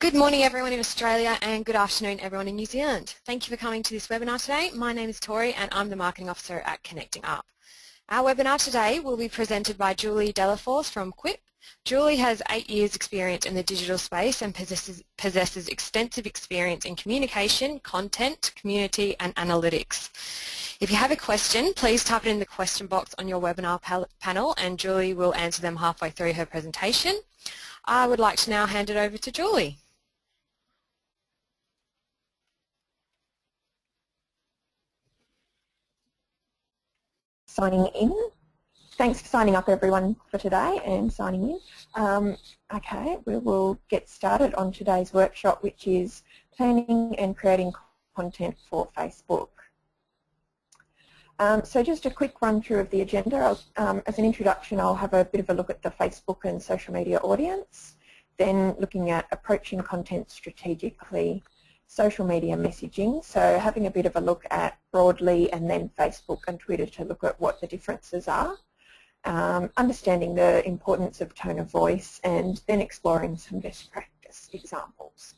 Good morning everyone in Australia and good afternoon everyone in New Zealand. Thank you for coming to this webinar today. My name is Tori and I'm the Marketing Officer at Connecting Up. Our webinar today will be presented by Julie Delaforce from Quip. Julie has 8 years experience in the digital space and possesses extensive experience in communication, content, community and analytics. If you have a question, please type it in the question box on your webinar panel and Julie will answer them halfway through her presentation. I would like to now hand it over to Julie. Signing in. Thanks for signing up everyone for today and signing in. Okay, we will get started on today's workshop, which is planning and creating content for Facebook. So just a quick run through of the agenda. As an introduction, I'll have a bit of a look at the Facebook and social media audience, then looking at approaching content strategically, social media messaging, so having a bit of a look at broadly and then Facebook and Twitter to look at what the differences are, understanding the importance of tone of voice and then exploring some best practice examples.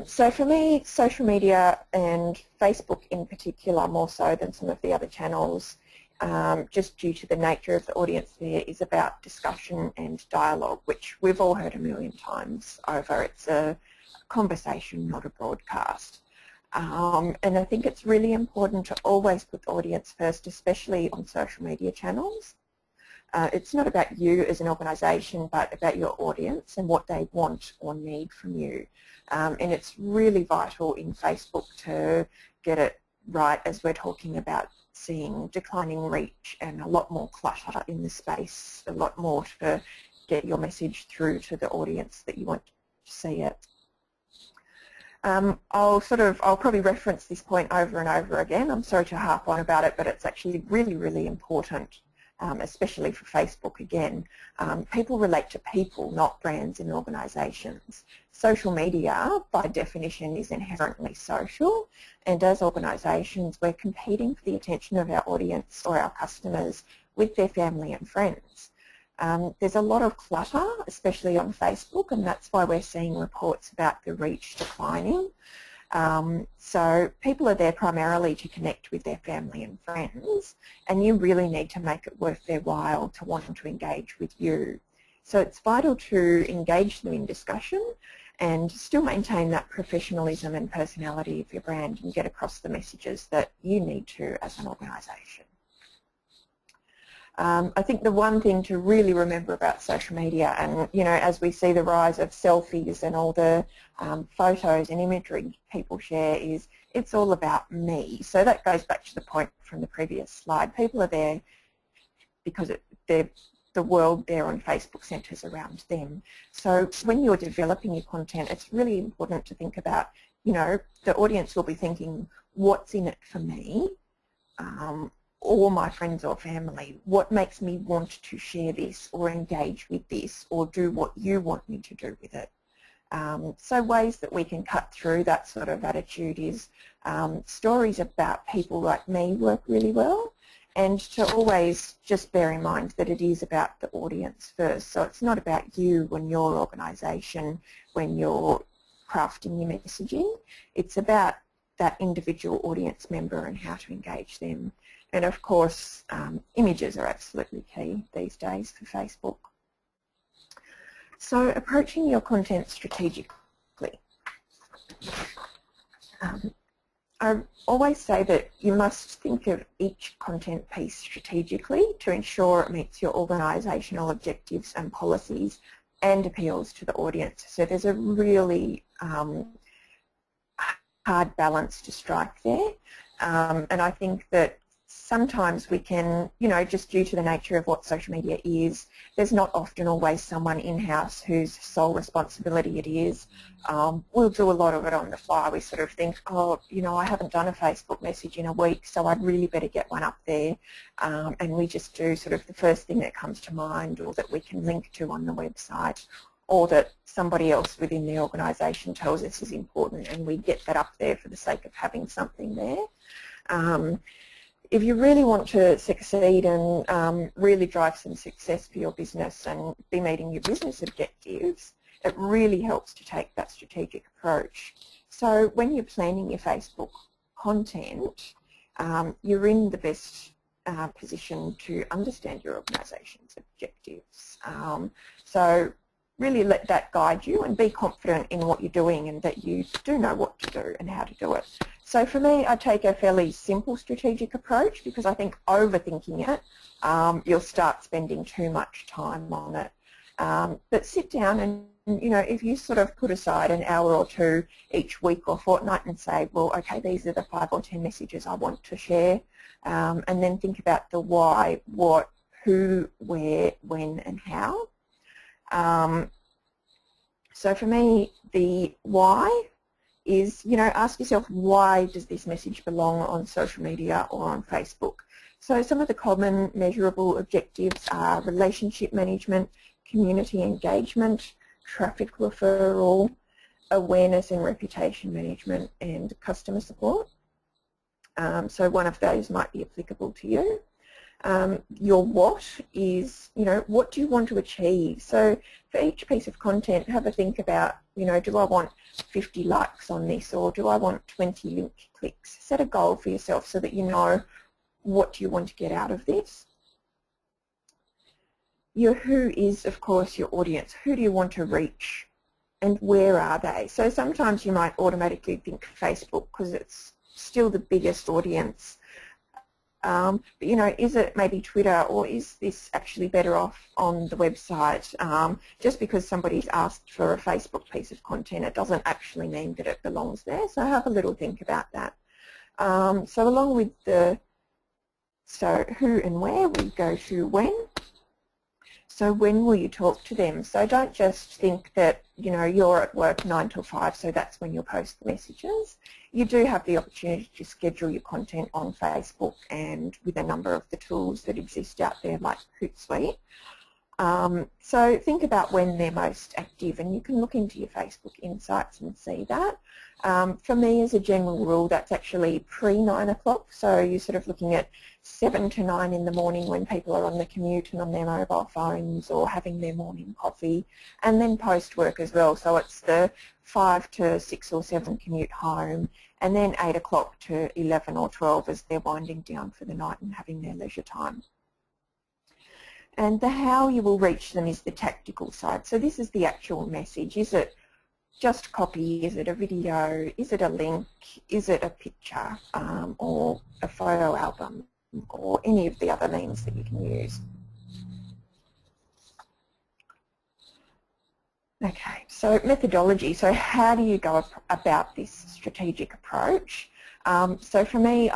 So for me, social media and Facebook in particular, more so than some of the other channels, just due to the nature of the audience there, is about discussion and dialogue, which we've all heard a million times over. It's a conversation, not a broadcast. And I think it's really important to always put the audience first, especially on social media channels. It's not about you as an organisation, but about your audience and what they want or need from you. And it's really vital in Facebook to get it right, as we're talking about seeing declining reach and a lot more clutter in the space, a lot more to get your message through to the audience that you want to see it. I'll probably reference this point over and over again. I'm sorry to harp on about it, but it's actually really, really important, especially for Facebook again. People relate to people, not brands and organisations. Social media, by definition, is inherently social, and as organisations, we're competing for the attention of our audience or our customers with their family and friends. There's a lot of clutter, especially on Facebook, and that's why we're seeing reports about the reach declining. So people are there primarily to connect with their family and friends, and you really need to make it worth their while to want to engage with you. So it's vital to engage them in discussion and still maintain that professionalism and personality of your brand and get across the messages that you need to as an organisation. I think the one thing to really remember about social media, and as we see the rise of selfies and all the photos and imagery people share, is it's all about me. So that goes back to the point from the previous slide. People are there because the world there on Facebook centres around them. So when you're developing your content, it's really important to think about, the audience will be thinking, what's in it for me? Or my friends or family, what makes me want to share this or engage with this or do what you want me to do with it. So ways that we can cut through that sort of attitude is stories about people like me work really well, and to always just bear in mind that it is about the audience first. So it's not about you and your organisation when you're crafting your messaging. It's about that individual audience member and how to engage them. And of course, images are absolutely key these days for Facebook. So approaching your content strategically. I always say that you must think of each content piece strategically to ensure it meets your organisational objectives and policies and appeals to the audience. So there's a really hard balance to strike there. And I think that sometimes we can, just due to the nature of what social media is, there's not often always someone in-house whose sole responsibility it is. We'll do a lot of it on the fly. We sort of think, oh, I haven't done a Facebook message in a week, so I'd really better get one up there. And we just do sort of the first thing that comes to mind, or that we can link to on the website, or that somebody else within the organisation tells us is important, and we get that up there for the sake of having something there. If you really want to succeed and really drive some success for your business and be meeting your business objectives, it really helps to take that strategic approach. So when you're planning your Facebook content, you're in the best position to understand your organisation's objectives. So really let that guide you and be confident in what you're doing and that you do know what to do and how to do it. So for me, I take a fairly simple strategic approach because I think overthinking it, you'll start spending too much time on it. But sit down and, if you sort of put aside an hour or two each week or fortnight and say, well, okay, these are the 5 or 10 messages I want to share, and then think about the why, what, who, where, when and how. So for me, the why is, ask yourself, why does this message belong on social media or on Facebook? So some of the common measurable objectives are relationship management, community engagement, traffic referral, awareness and reputation management, and customer support. So one of those might be applicable to you. Your what is, what do you want to achieve? So for each piece of content, have a think about, do I want 50 likes on this, or do I want 20 link clicks? Set a goal for yourself so that you know what you want to get out of this. Your who is, of course, your audience. Who do you want to reach and where are they? So sometimes you might automatically think Facebook because it's still the biggest audience. But is it maybe Twitter, or is this actually better off on the website? Just because somebody's asked for a Facebook piece of content, it doesn't actually mean that it belongs there. So have a little think about that. So along with the who and where, we go to when. So when will you talk to them? So don't just think that, you're at work 9 till 5, so that's when you'll post the messages. You do have the opportunity to schedule your content on Facebook and with a number of the tools that exist out there like Hootsuite. So think about when they're most active, and you can look into your Facebook insights and see that. For me, as a general rule, that's actually pre-9 o'clock, so you're sort of looking at 7 to 9 in the morning when people are on the commute and on their mobile phones or having their morning coffee, and then post-work as well, so it's the 5 to 6 or 7 commute home, and then 8 o'clock to 11 or 12 as they're winding down for the night and having their leisure time. And the how you will reach them is the tactical side. So this is the actual message. Is it just copy? Is it a video? Is it a link? Is it a picture or a photo album or any of the other means that you can use? Okay, so methodology. So how do you go about this strategic approach? So for me,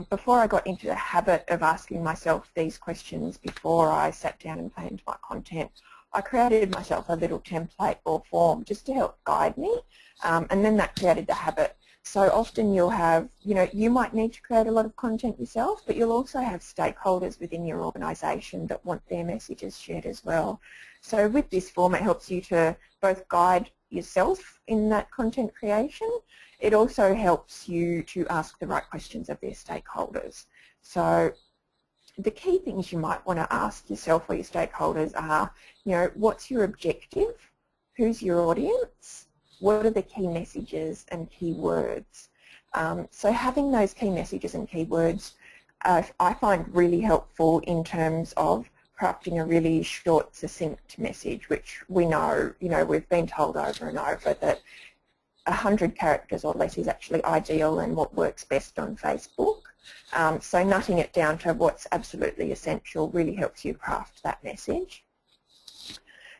before I got into the habit of asking myself these questions before I sat down and planned my content, I created myself a little template or form just to help guide me, and then that created the habit. So often you'll have, you might need to create a lot of content yourself, but you'll also have stakeholders within your organisation that want their messages shared as well. So with this form, it helps you to both guide yourself in that content creation. It also helps you to ask the right questions of their stakeholders. So the key things you might want to ask yourself or your stakeholders are, what's your objective? Who's your audience? What are the key messages and key words? So having those key messages and keywords I find really helpful in terms of crafting a really short, succinct message, which we know, we've been told over and over that 100 characters or less is actually ideal and what works best on Facebook. So nutting it down to what's absolutely essential really helps you craft that message.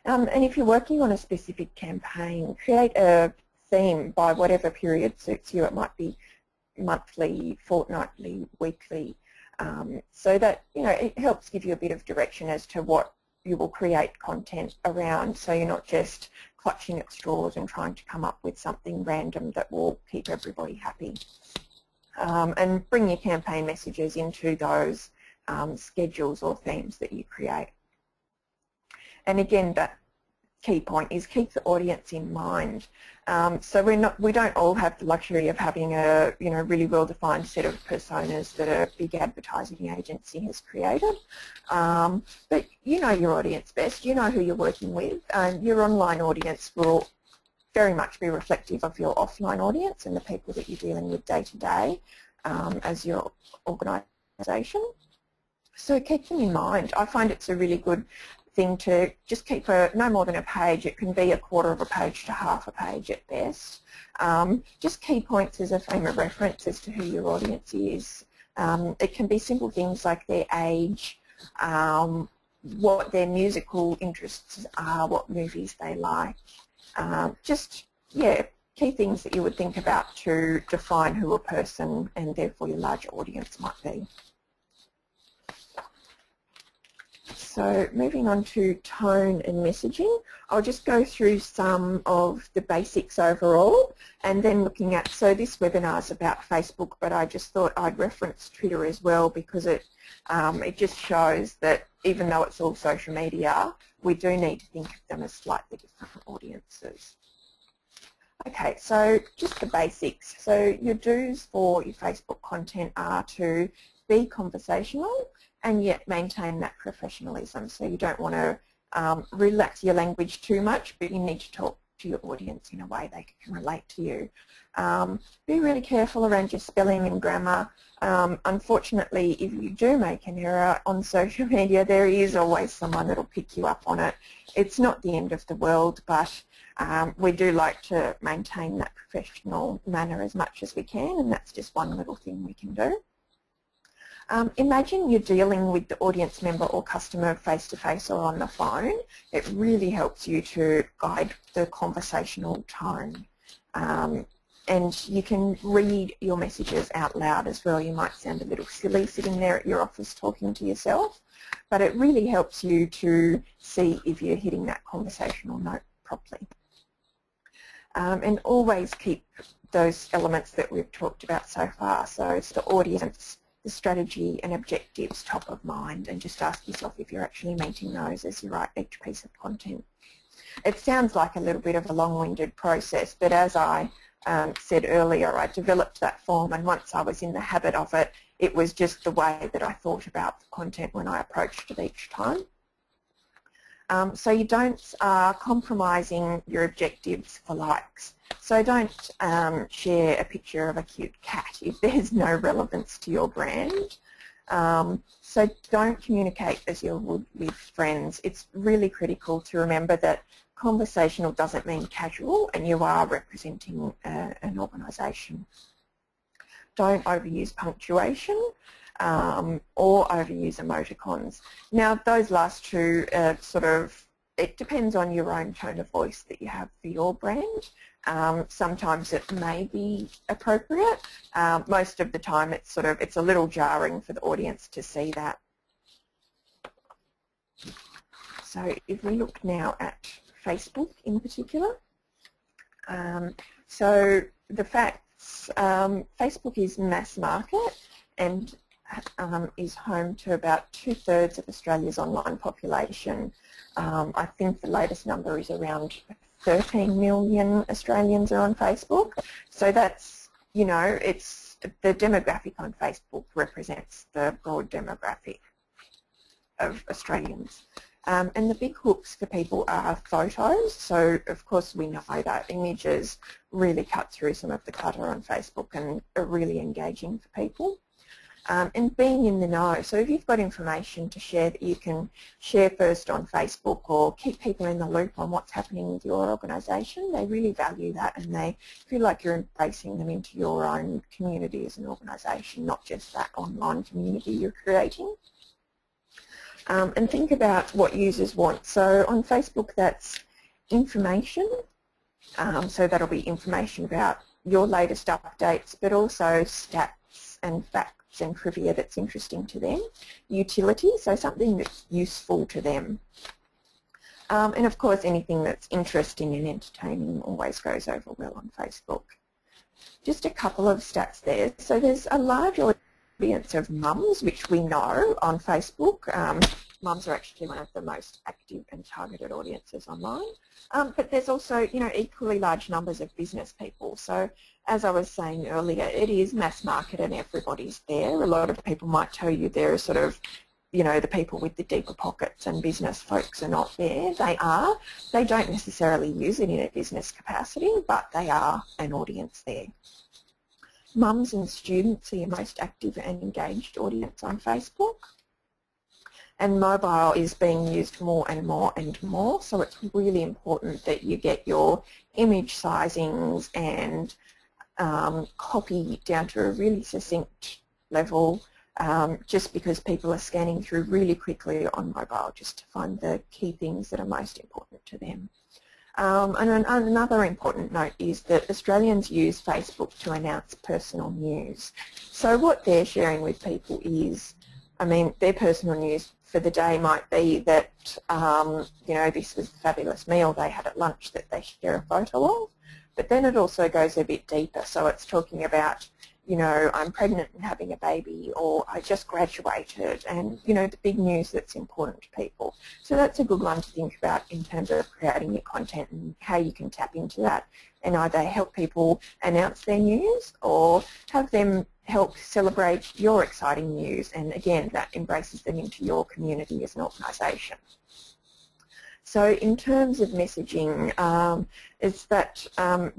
And if you're working on a specific campaign, create a theme by whatever period suits you. It might be monthly, fortnightly, weekly, so that it helps give you a bit of direction as to what you will create content around, so you're not just clutching at straws and trying to come up with something random that will keep everybody happy. And bring your campaign messages into those schedules or themes that you create. And again, that key point is keep the audience in mind. So we don't all have the luxury of having a really well-defined set of personas that a big advertising agency has created. But you know your audience best, you know who you're working with. Your online audience will very much be reflective of your offline audience and the people that you're dealing with day to day as your organisation. So keep them in mind. I find it's a really good thing to just keep no more than a page. It can be a quarter of a page to half a page at best. Just key points as a frame of reference as to who your audience is. It can be simple things like their age, what their musical interests are, what movies they like. Just, yeah, key things that you would think about to define who a person and therefore your larger audience might be. So moving on to tone and messaging, I'll just go through some of the basics overall and then looking at, so this webinar is about Facebook, but I just thought I'd reference Twitter as well because it just shows that even though it's all social media, we do need to think of them as slightly different audiences. Okay, so just the basics. So your do's for your Facebook content are to be conversational and yet maintain that professionalism. So you don't want to relax your language too much, but you need to talk to your audience in a way they can relate to you. Be really careful around your spelling and grammar. Unfortunately, if you do make an error on social media, there is always someone that will pick you up on it. It's not the end of the world, but we do like to maintain that professional manner as much as we can, and that's just one little thing we can do. Imagine you're dealing with the audience member or customer face-to-face or on the phone. It really helps you to guide the conversational tone. And you can read your messages out loud as well. You might sound a little silly sitting there at your office talking to yourself, but it really helps you to see if you're hitting that conversational note properly. And always keep those elements that we've talked about so far. So it's the audience, the strategy and objectives top of mind, and just ask yourself if you're actually meeting those as you write each piece of content. It sounds like a little bit of a long-winded process, but as I said earlier, I developed that form, and once I was in the habit of it, it was just the way that I thought about the content when I approached it each time. So you don't compromising your objectives for likes. So don't share a picture of a cute cat if there's no relevance to your brand. So don't communicate as you would with friends. It's really critical to remember that conversational doesn't mean casual, and you are representing an organisation. Don't overuse punctuation or overuse emoticons. Now, those last two sort of, it depends on your own tone of voice that you have for your brand. Sometimes it may be appropriate. Most of the time it's a little jarring for the audience to see that. So if we look now at Facebook in particular, so the facts, Facebook is mass market and is home to about 2/3 of Australia's online population. I think the latest number is around 13 million Australians are on Facebook. So that's, you know, it's the demographic on Facebook represents the broad demographic of Australians. And the big hooks for people are photos. So of course we know that images really cut through some of the clutter on Facebook and are really engaging for people. And being in the know. So if you've got information to share that you can share first on Facebook or keep people in the loop on what's happening with your organisation, they really value that, and they feel like you're embracing them into your own community as an organisation, not just that online community you're creating. And think about what users want. So on Facebook, that's information. So that'll be information about your latest updates, but also stats and facts and trivia that's interesting to them. Utility, so something that's useful to them. And of course anything that's interesting and entertaining always goes over well on Facebook. Just a couple of stats there. So there's a large audience of mums, which we know on Facebook. Mums are actually one of the most active and targeted audiences online. But there's also, you know, equally large numbers of business people. So as I was saying earlier, it is mass market and everybody's there. A lot of people might tell you they're sort of the people with the deeper pockets and business folks are not there. They are. They don't necessarily use it in a business capacity, but they are an audience there. Mums and students are your most active and engaged audience on Facebook. And mobile is being used more and more and more, so it's really important that you get your image sizings and copy down to a really succinct level, just because people are scanning through really quickly on mobile just to find the key things that are most important to them. And another important note is that Australians use Facebook to announce personal news. So what they're sharing with people is, their personal news for the day might be that, this was a fabulous meal they had at lunch that they share a photo of, but then it also goes a bit deeper. So it's talking about, I'm pregnant and having a baby, or I just graduated, and, the big news that's important to people. So that's a good one to think about in terms of creating your content and how you can tap into that and either help people announce their news or have them help celebrate your exciting news, and again, that embraces them into your community as an organisation. So in terms of messaging, it's that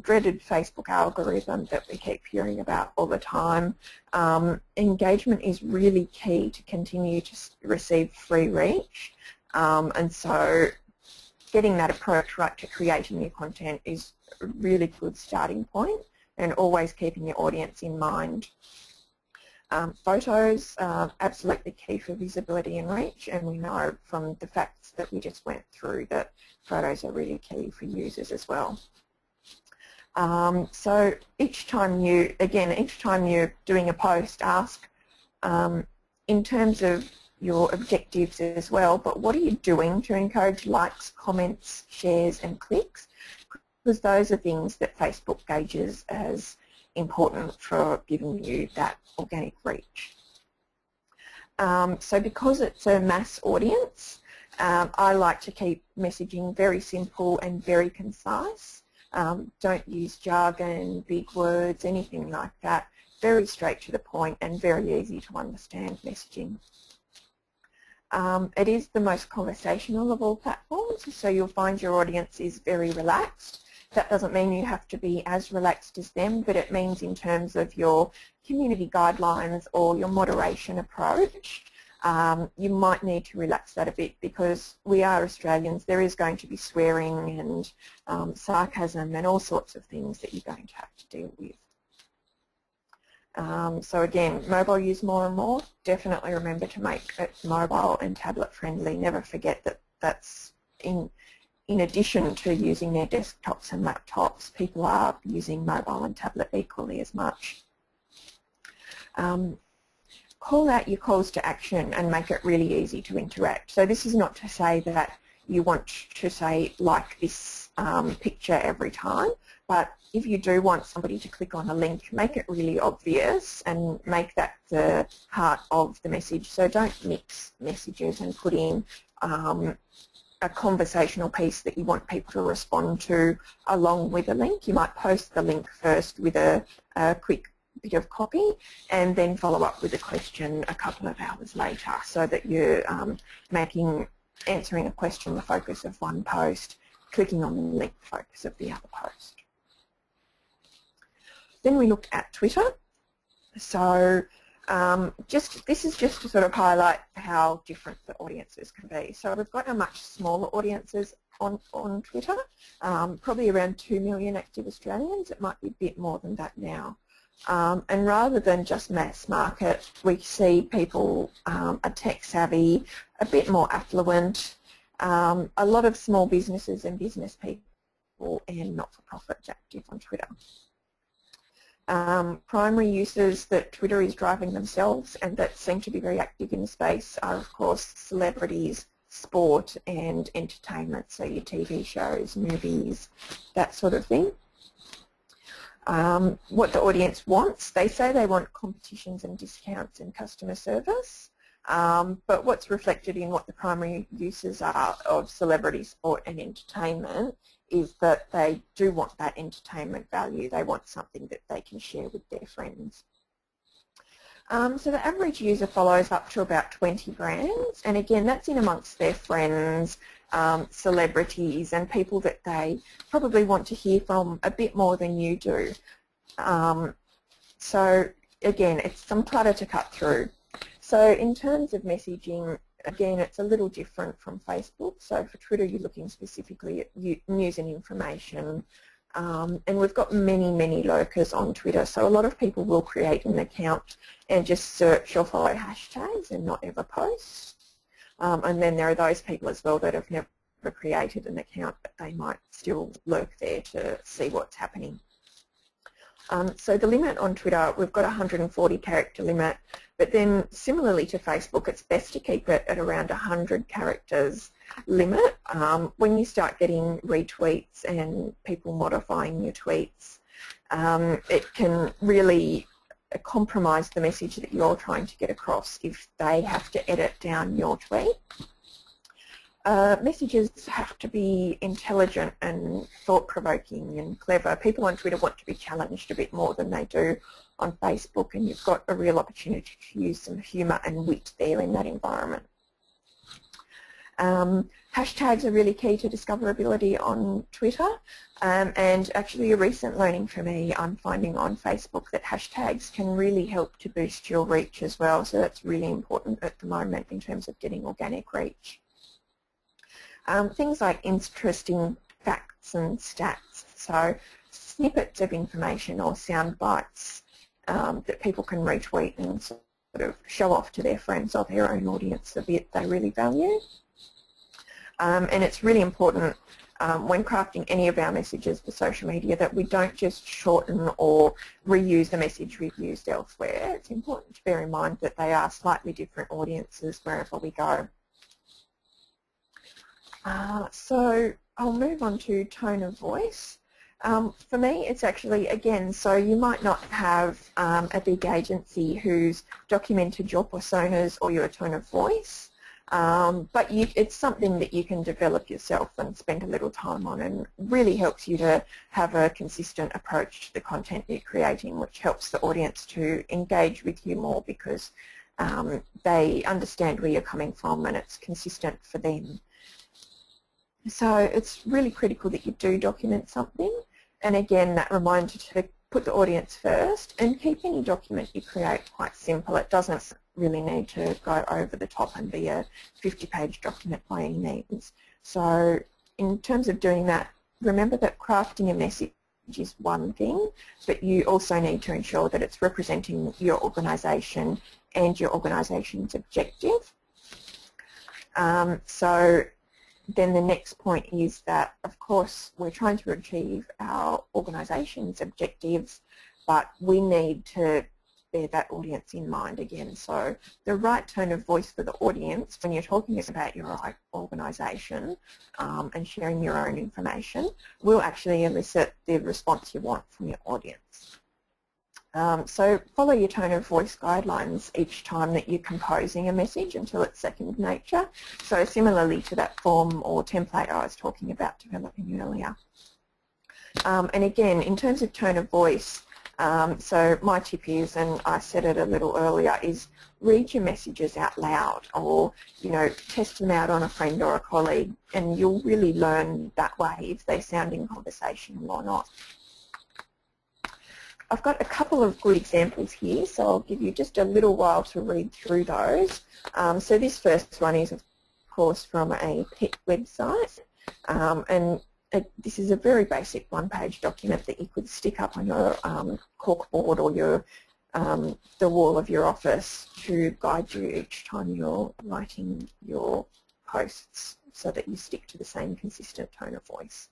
dreaded Facebook algorithm that we keep hearing about all the time. Engagement is really key to continue to receive free reach, and so getting that approach right to creating your content is a really good starting point, and always keeping your audience in mind. Photos are absolutely key for visibility and reach, and we know from the facts that we just went through that photos are really key for users as well. So each time you're doing a post, ask in terms of your objectives as well, but what are you doing to encourage likes, comments, shares and clicks? Because those are things that Facebook gauges as important for giving you that organic reach. So because it's a mass audience, I like to keep messaging very simple and very concise. Don't use jargon, big words, anything like that. Very straight to the point and very easy to understand messaging. It is the most conversational of all platforms, so you'll find your audience is very relaxed. That doesn't mean you have to be as relaxed as them, but it means in terms of your community guidelines or your moderation approach, you might need to relax that a bit, because we are Australians. There is going to be swearing and sarcasm and all sorts of things that you're going to have to deal with. So again, mobile use more and more. Definitely remember to make it mobile and tablet friendly. Never forget that that's in addition to using their desktops and laptops, people are using mobile and tablet equally as much. Call out your calls to action and make it really easy to interact. So this is not to say that you want to say like this picture every time, but if you do want somebody to click on a link, make it really obvious and make that the heart of the message. So don't mix messages and put in a conversational piece that you want people to respond to along with a link. You might post the link first with a quick bit of copy and then follow up with a question a couple of hours later, so that you're answering a question the focus of one post, clicking on the link the focus of the other post. Then we looked at Twitter. So this is just to sort of highlight how different the audiences can be. So we've got a much smaller audiences on Twitter, probably around 2 million active Australians. It might be a bit more than that now. And rather than just mass market, we see people are tech savvy, a bit more affluent, a lot of small businesses and business people and not-for-profits active on Twitter. Primary uses that Twitter is driving themselves and that seem to be very active in the space are, of course, celebrities, sport and entertainment, so your TV shows, movies, that sort of thing. What the audience wants, they say they want competitions and discounts and customer service, but what's reflected in what the primary uses are of celebrity, sport and entertainment is that they do want that entertainment value. They want something that they can share with their friends. So the average user follows up to about 20 brands, and again that's in amongst their friends, celebrities and people that they probably want to hear from a bit more than you do. So again, it's some clutter to cut through. So in terms of messaging, again, it's a little different from Facebook. So for Twitter, you're looking specifically at news and information. And we've got many, many lurkers on Twitter. So a lot of people will create an account and just search or follow hashtags and not ever post. And then there are those people as well that have never created an account, but they might still lurk there to see what's happening. So the limit on Twitter, we've got a 140 character limit, but then similarly to Facebook, it's best to keep it at around 100 characters limit. When you start getting retweets and people modifying your tweets, it can really compromise the message that you're trying to get across if they have to edit down your tweet. Messages have to be intelligent and thought-provoking and clever. People on Twitter want to be challenged a bit more than they do on Facebook, and you've got a real opportunity to use some humour and wit there in that environment. Hashtags are really key to discoverability on Twitter, and actually a recent learning for me, I'm finding on Facebook that hashtags can really help to boost your reach as well, so that's really important at the moment in terms of getting organic reach. Things like interesting facts and stats, so snippets of information or sound bites that people can retweet and sort of show off to their friends or their own audience the bit they really value. And it's really important when crafting any of our messages for social media that we don't just shorten or reuse the message we've used elsewhere. It's important to bear in mind that they are slightly different audiences wherever we go. So I'll move on to tone of voice. For me, it's actually, again, so you might not have a big agency who's documented your personas or your tone of voice, but it's something that you can develop yourself and spend a little time on, and really helps you to have a consistent approach to the content you're creating, which helps the audience to engage with you more because they understand where you're coming from and it's consistent for them. So it's really critical that you do document something, and again that reminder to put the audience first and keep any document you create quite simple. It doesn't really need to go over the top and be a 50-page document by any means. So in terms of doing that, remember that crafting a message is one thing, but you also need to ensure that it's representing your organisation and your organisation's objective. So then the next point is that, of course, we're trying to achieve our organisation's objectives, but we need to bear that audience in mind again. So the right tone of voice for the audience when you're talking about your organisation and sharing your own information will actually elicit the response you want from your audience. So follow your tone of voice guidelines each time that you're composing a message until it's second nature. So similarly to that form or template I was talking about developing earlier. And again, in terms of tone of voice, so my tip is, and I said it a little earlier, is read your messages out loud, or test them out on a friend or a colleague, and you'll really learn that way if they sound in conversational or not. I've got a couple of good examples here, so I'll give you just a little while to read through those. So this first one is, of course, from a pet website, and this is a very basic one-page document that you could stick up on your corkboard or your the wall of your office to guide you each time you're writing your posts, so that you stick to the same consistent tone of voice.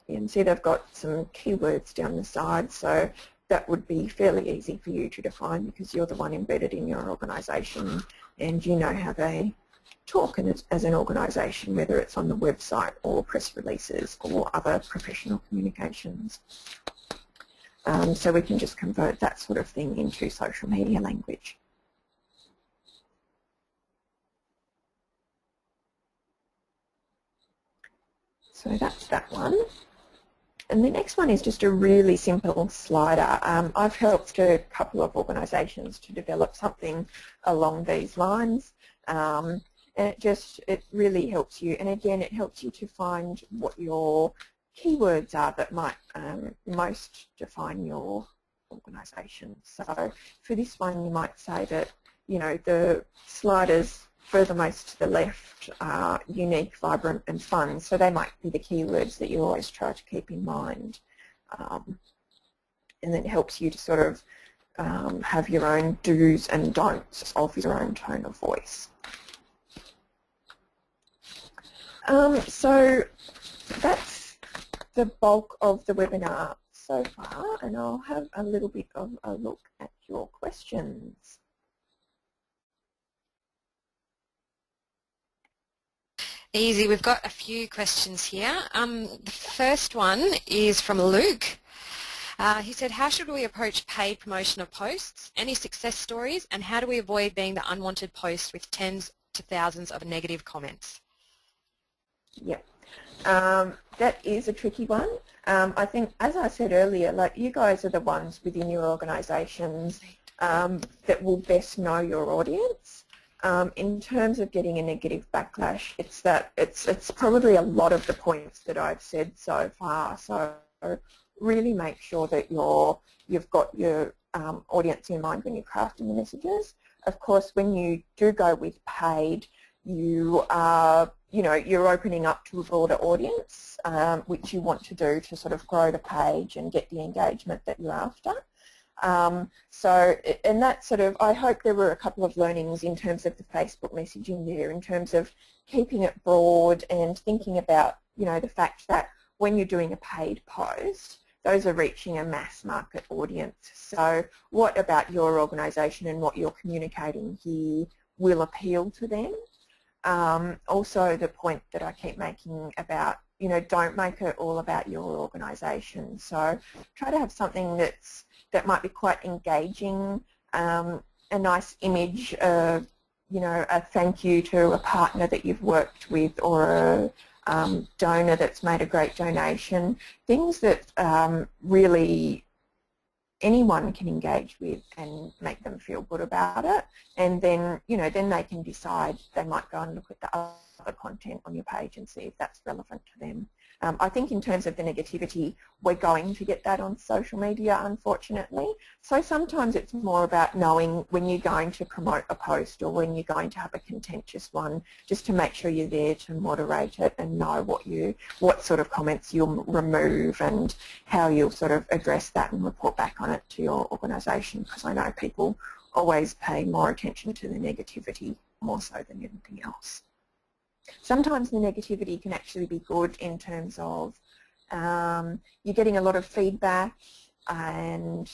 You can see they've got some keywords down the side, so that would be fairly easy for you to define because you're the one embedded in your organisation and you know how they talk as an organisation, whether it's on the website or press releases or other professional communications. So we can just convert that sort of thing into social media language. So that's that one. And the next one is just a really simple slider. I've helped a couple of organisations to develop something along these lines. And it really helps you. And again, it helps you to find what your keywords are that might most define your organisation. So for this one, you might say that, you know, the sliders furthermost to the left are unique, vibrant and fun. So they might be the keywords that you always try to keep in mind. And it helps you to sort of have your own do's and don'ts of your own tone of voice. So that's the bulk of the webinar so far, and I'll have a little bit of a look at your questions. Easy. We've got a few questions here. The first one is from Luke. He said, how should we approach paid promotion of posts? Any success stories? And how do we avoid being the unwanted post with tens to thousands of negative comments? Yeah, that is a tricky one. I think, as I said earlier, like you guys are the ones within your organisations that will best know your audience. In terms of getting a negative backlash, it's probably a lot of the points that I've said so far. So really make sure that you've got your audience in mind when you're crafting the messages. Of course, when you do go with paid, you're opening up to a broader audience, which you want to do to sort of grow the page and get the engagement that you're after. And that sort of, I hope there were a couple of learnings in terms of the Facebook messaging there, in terms of keeping it broad and thinking about, you know, the fact that when you're doing a paid post, those are reaching a mass market audience. So what about your organisation and what you're communicating here will appeal to them? Also the point that I keep making about, you know, don't make it all about your organisation. So try to have something that might be quite engaging, a nice image, you know, a thank you to a partner that you've worked with, or a donor that's made a great donation, things that really anyone can engage with and make them feel good about it. And then, you know, then they can decide, they might go and look at the other content on your page and see if that's relevant to them. I think in terms of the negativity, we're going to get that on social media, unfortunately. So sometimes it's more about knowing when you're going to promote a post or when you're going to have a contentious one, just to make sure you're there to moderate it and know what sort of comments you'll remove and how you'll sort of address that and report back on it to your organisation, because I know people always pay more attention to the negativity more so than anything else. Sometimes the negativity can actually be good in terms of you're getting a lot of feedback and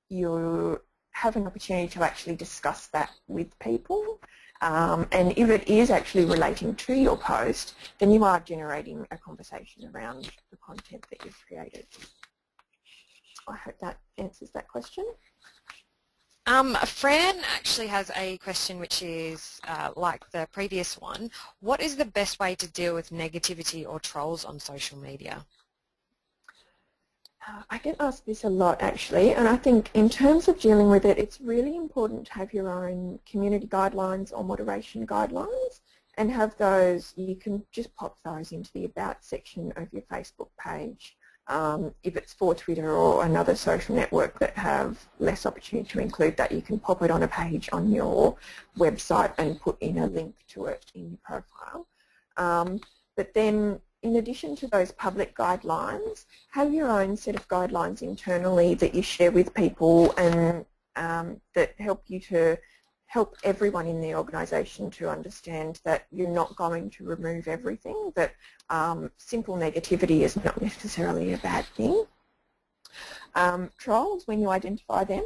you have an opportunity to actually discuss that with people. And if it is actually relating to your post, then you are generating a conversation around the content that you've created. I hope that answers that question. Fran actually has a question which is like the previous one. What is the best way to deal with negativity or trolls on social media? I get asked this a lot actually, and I think in terms of dealing with it, it's really important to have your own community guidelines or moderation guidelines, and have those, you can just pop those into the About section of your Facebook page. If it's for Twitter or another social network that have less opportunity to include that, you can pop it on a page on your website and put in a link to it in your profile. But then in addition to those public guidelines, have your own set of guidelines internally that you share with people and that help you to help everyone in the organisation to understand that you're not going to remove everything, that simple negativity is not necessarily a bad thing. Trolls, when you identify them,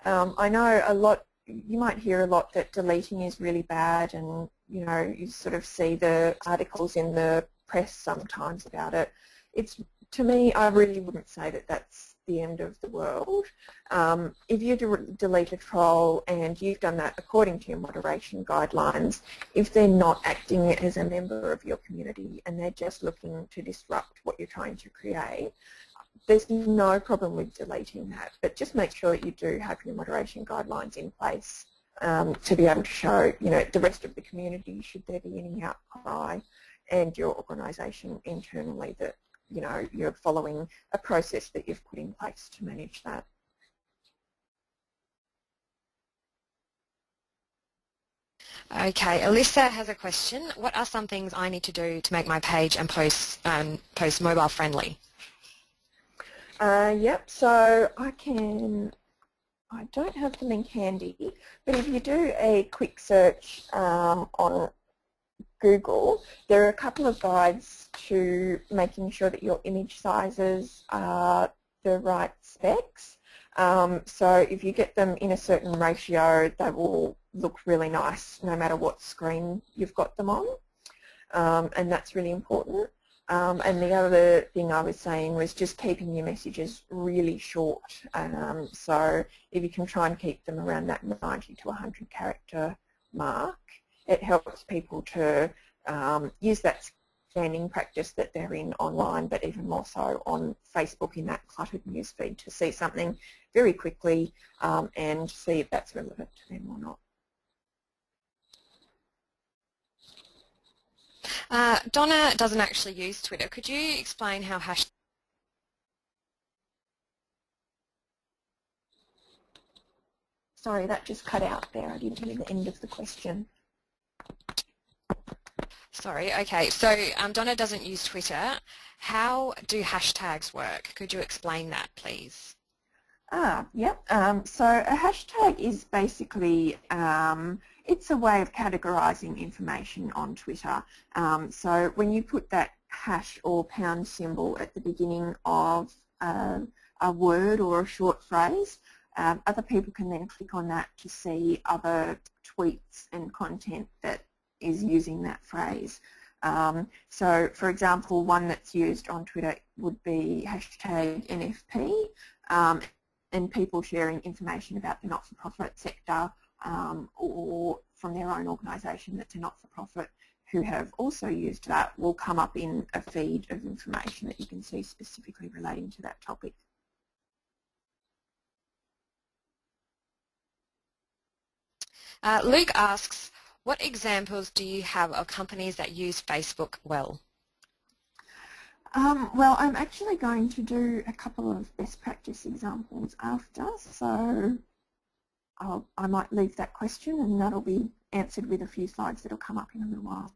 I know a lot, you might hear a lot that deleting is really bad, and you know, you sort of see the articles in the press sometimes about it. It's To me, I really wouldn't say that that's the end of the world. If you delete a troll and you've done that according to your moderation guidelines, if they're not acting as a member of your community and they're just looking to disrupt what you're trying to create, there's no problem with deleting that. But just make sure that you do have your moderation guidelines in place to be able to show, the rest of the community, should there be any outcry, and your organisation internally that you're following a process that you've put in place to manage that. Okay, Alyssa has a question. What are some things I need to do to make my page and post mobile friendly? Yep, so I don't have the link handy, but if you do a quick search on Google, there are a couple of guides to making sure that your image sizes are the right specs. So if you get them in a certain ratio, they will look really nice no matter what screen you've got them on, and that's really important. And the other thing I was saying was just keeping your messages really short. So if you can try and keep them around that 90 to 100 character mark, it helps people to use that scanning practice that they're in online, but even more so on Facebook in that cluttered newsfeed, to see something very quickly and see if that's relevant to them or not. Donna doesn't actually use Twitter. Could you explain how hashtag... Sorry, that just cut out there. I didn't hear the end of the question. Sorry, okay. So Donna doesn't use Twitter. How do hashtags work? Could you explain that, please? Yep. So a hashtag is basically, it's a way of categorising information on Twitter. So when you put that hash or pound symbol at the beginning of a word or a short phrase, other people can then click on that to see other tweets and content that is using that phrase. So for example, one that's used on Twitter would be hashtag NFP, and people sharing information about the not-for-profit sector or from their own organisation that's a not-for-profit who have also used that will come up in a feed of information that you can see specifically relating to that topic. Luke asks, what examples do you have of companies that use Facebook well? Well, I'm actually going to do a couple of best practice examples after, so I might leave that question and that'll be answered with a few slides that'll come up in a little while.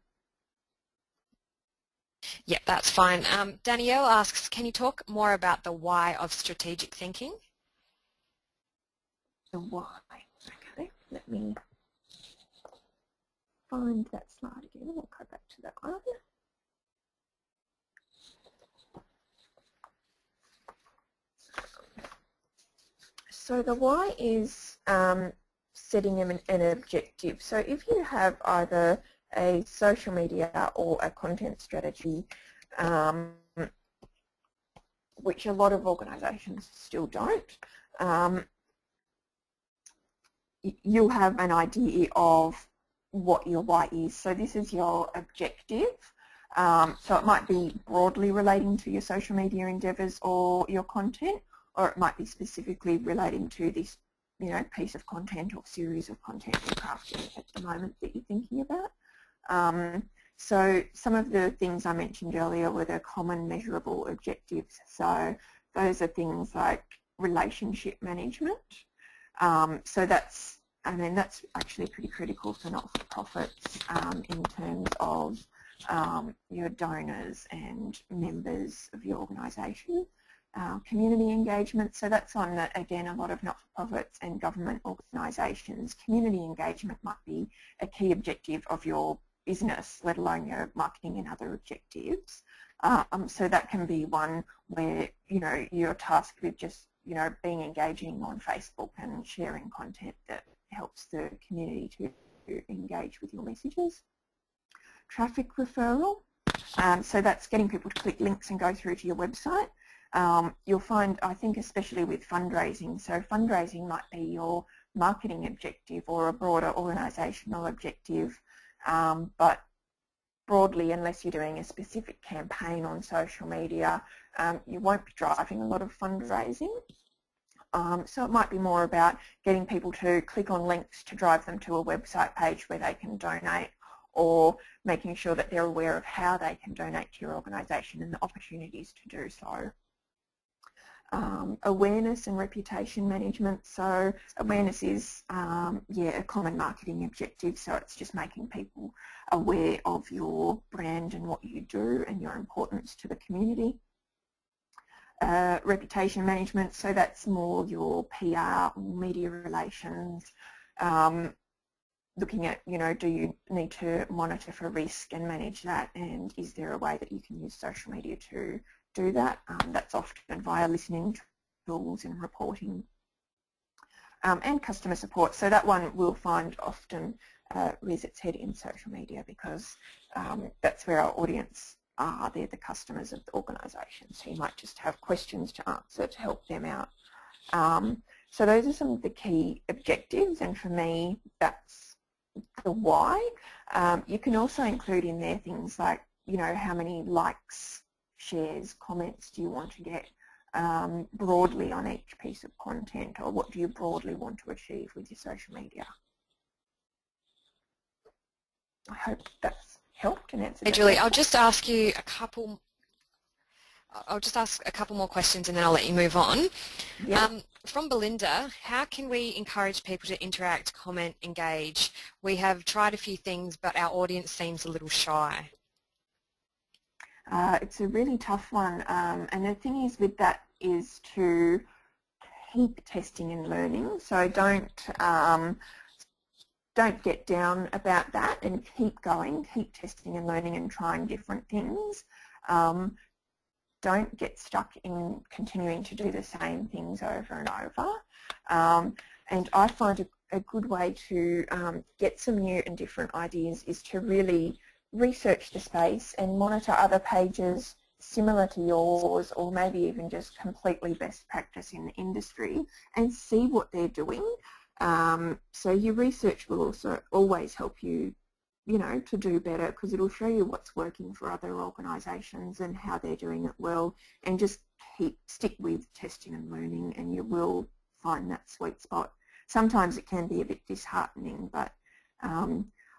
Yeah, that's fine. Danielle asks, can you talk more about the why of strategic thinking? The why. Okay, let me find that slide again. We'll go back to that one. So the why is setting an objective. So if you have either a social media or a content strategy, which a lot of organisations still don't, you'll have an idea of what your why is. So this is your objective. So it might be broadly relating to your social media endeavours or your content, or it might be specifically relating to this, piece of content or series of content you're crafting at the moment that you're thinking about. So some of the things I mentioned earlier were the common measurable objectives. So those are things like relationship management. So that's actually pretty critical for not-for-profits in terms of your donors and members of your organisation. Community engagement, so that's on, again, a lot of not-for-profits and government organisations. Community engagement might be a key objective of your business, let alone your marketing and other objectives. So that can be one where, you're tasked with just, being engaging on Facebook and sharing content that helps the community to engage with your messages. Traffic referral. So that's getting people to click links and go through to your website. You'll find, I think, especially with fundraising, so fundraising might be your marketing objective or a broader organisational objective, but broadly, unless you're doing a specific campaign on social media, you won't be driving a lot of fundraising. So it might be more about getting people to click on links to drive them to a website page where they can donate, or making sure that they're aware of how they can donate to your organisation and the opportunities to do so. Awareness and reputation management. So awareness is, a common marketing objective. So it's just making people aware of your brand and what you do and your importance to the community. Reputation management. So that's more your PR, media relations. Looking at, do you need to monitor for risk and manage that, and is there a way that you can use social media to do that? That's often via listening tools and reporting. And customer support. So that one we'll find often rears its head in social media because that's where our audience are. They're the customers of the organisation. So you might just have questions to answer to help them out. So those are some of the key objectives, and for me that's the why. You can also include in there things like, how many likes, shares, comments do you want to get broadly on each piece of content, or what do you broadly want to achieve with your social media. I hope that's helped and answered. Hey Julie, I'll just ask a couple more questions and then I'll let you move on. Yep. From Belinda, how can we encourage people to interact, comment, engage? We have tried a few things, but our audience seems a little shy. It's a really tough one, and the thing is with that is to keep testing and learning. So don't get down about that, and keep going, keep testing and learning and trying different things. Don't get stuck in continuing to do the same things over and over. And I find a good way to get some new and different ideas is to really research the space and monitor other pages similar to yours, or maybe even just completely best practice in the industry, and see what they're doing. So your research will also always help you, to do better, because it'll show you what's working for other organisations and how they're doing it well, and just stick with testing and learning, and you will find that sweet spot. Sometimes it can be a bit disheartening, but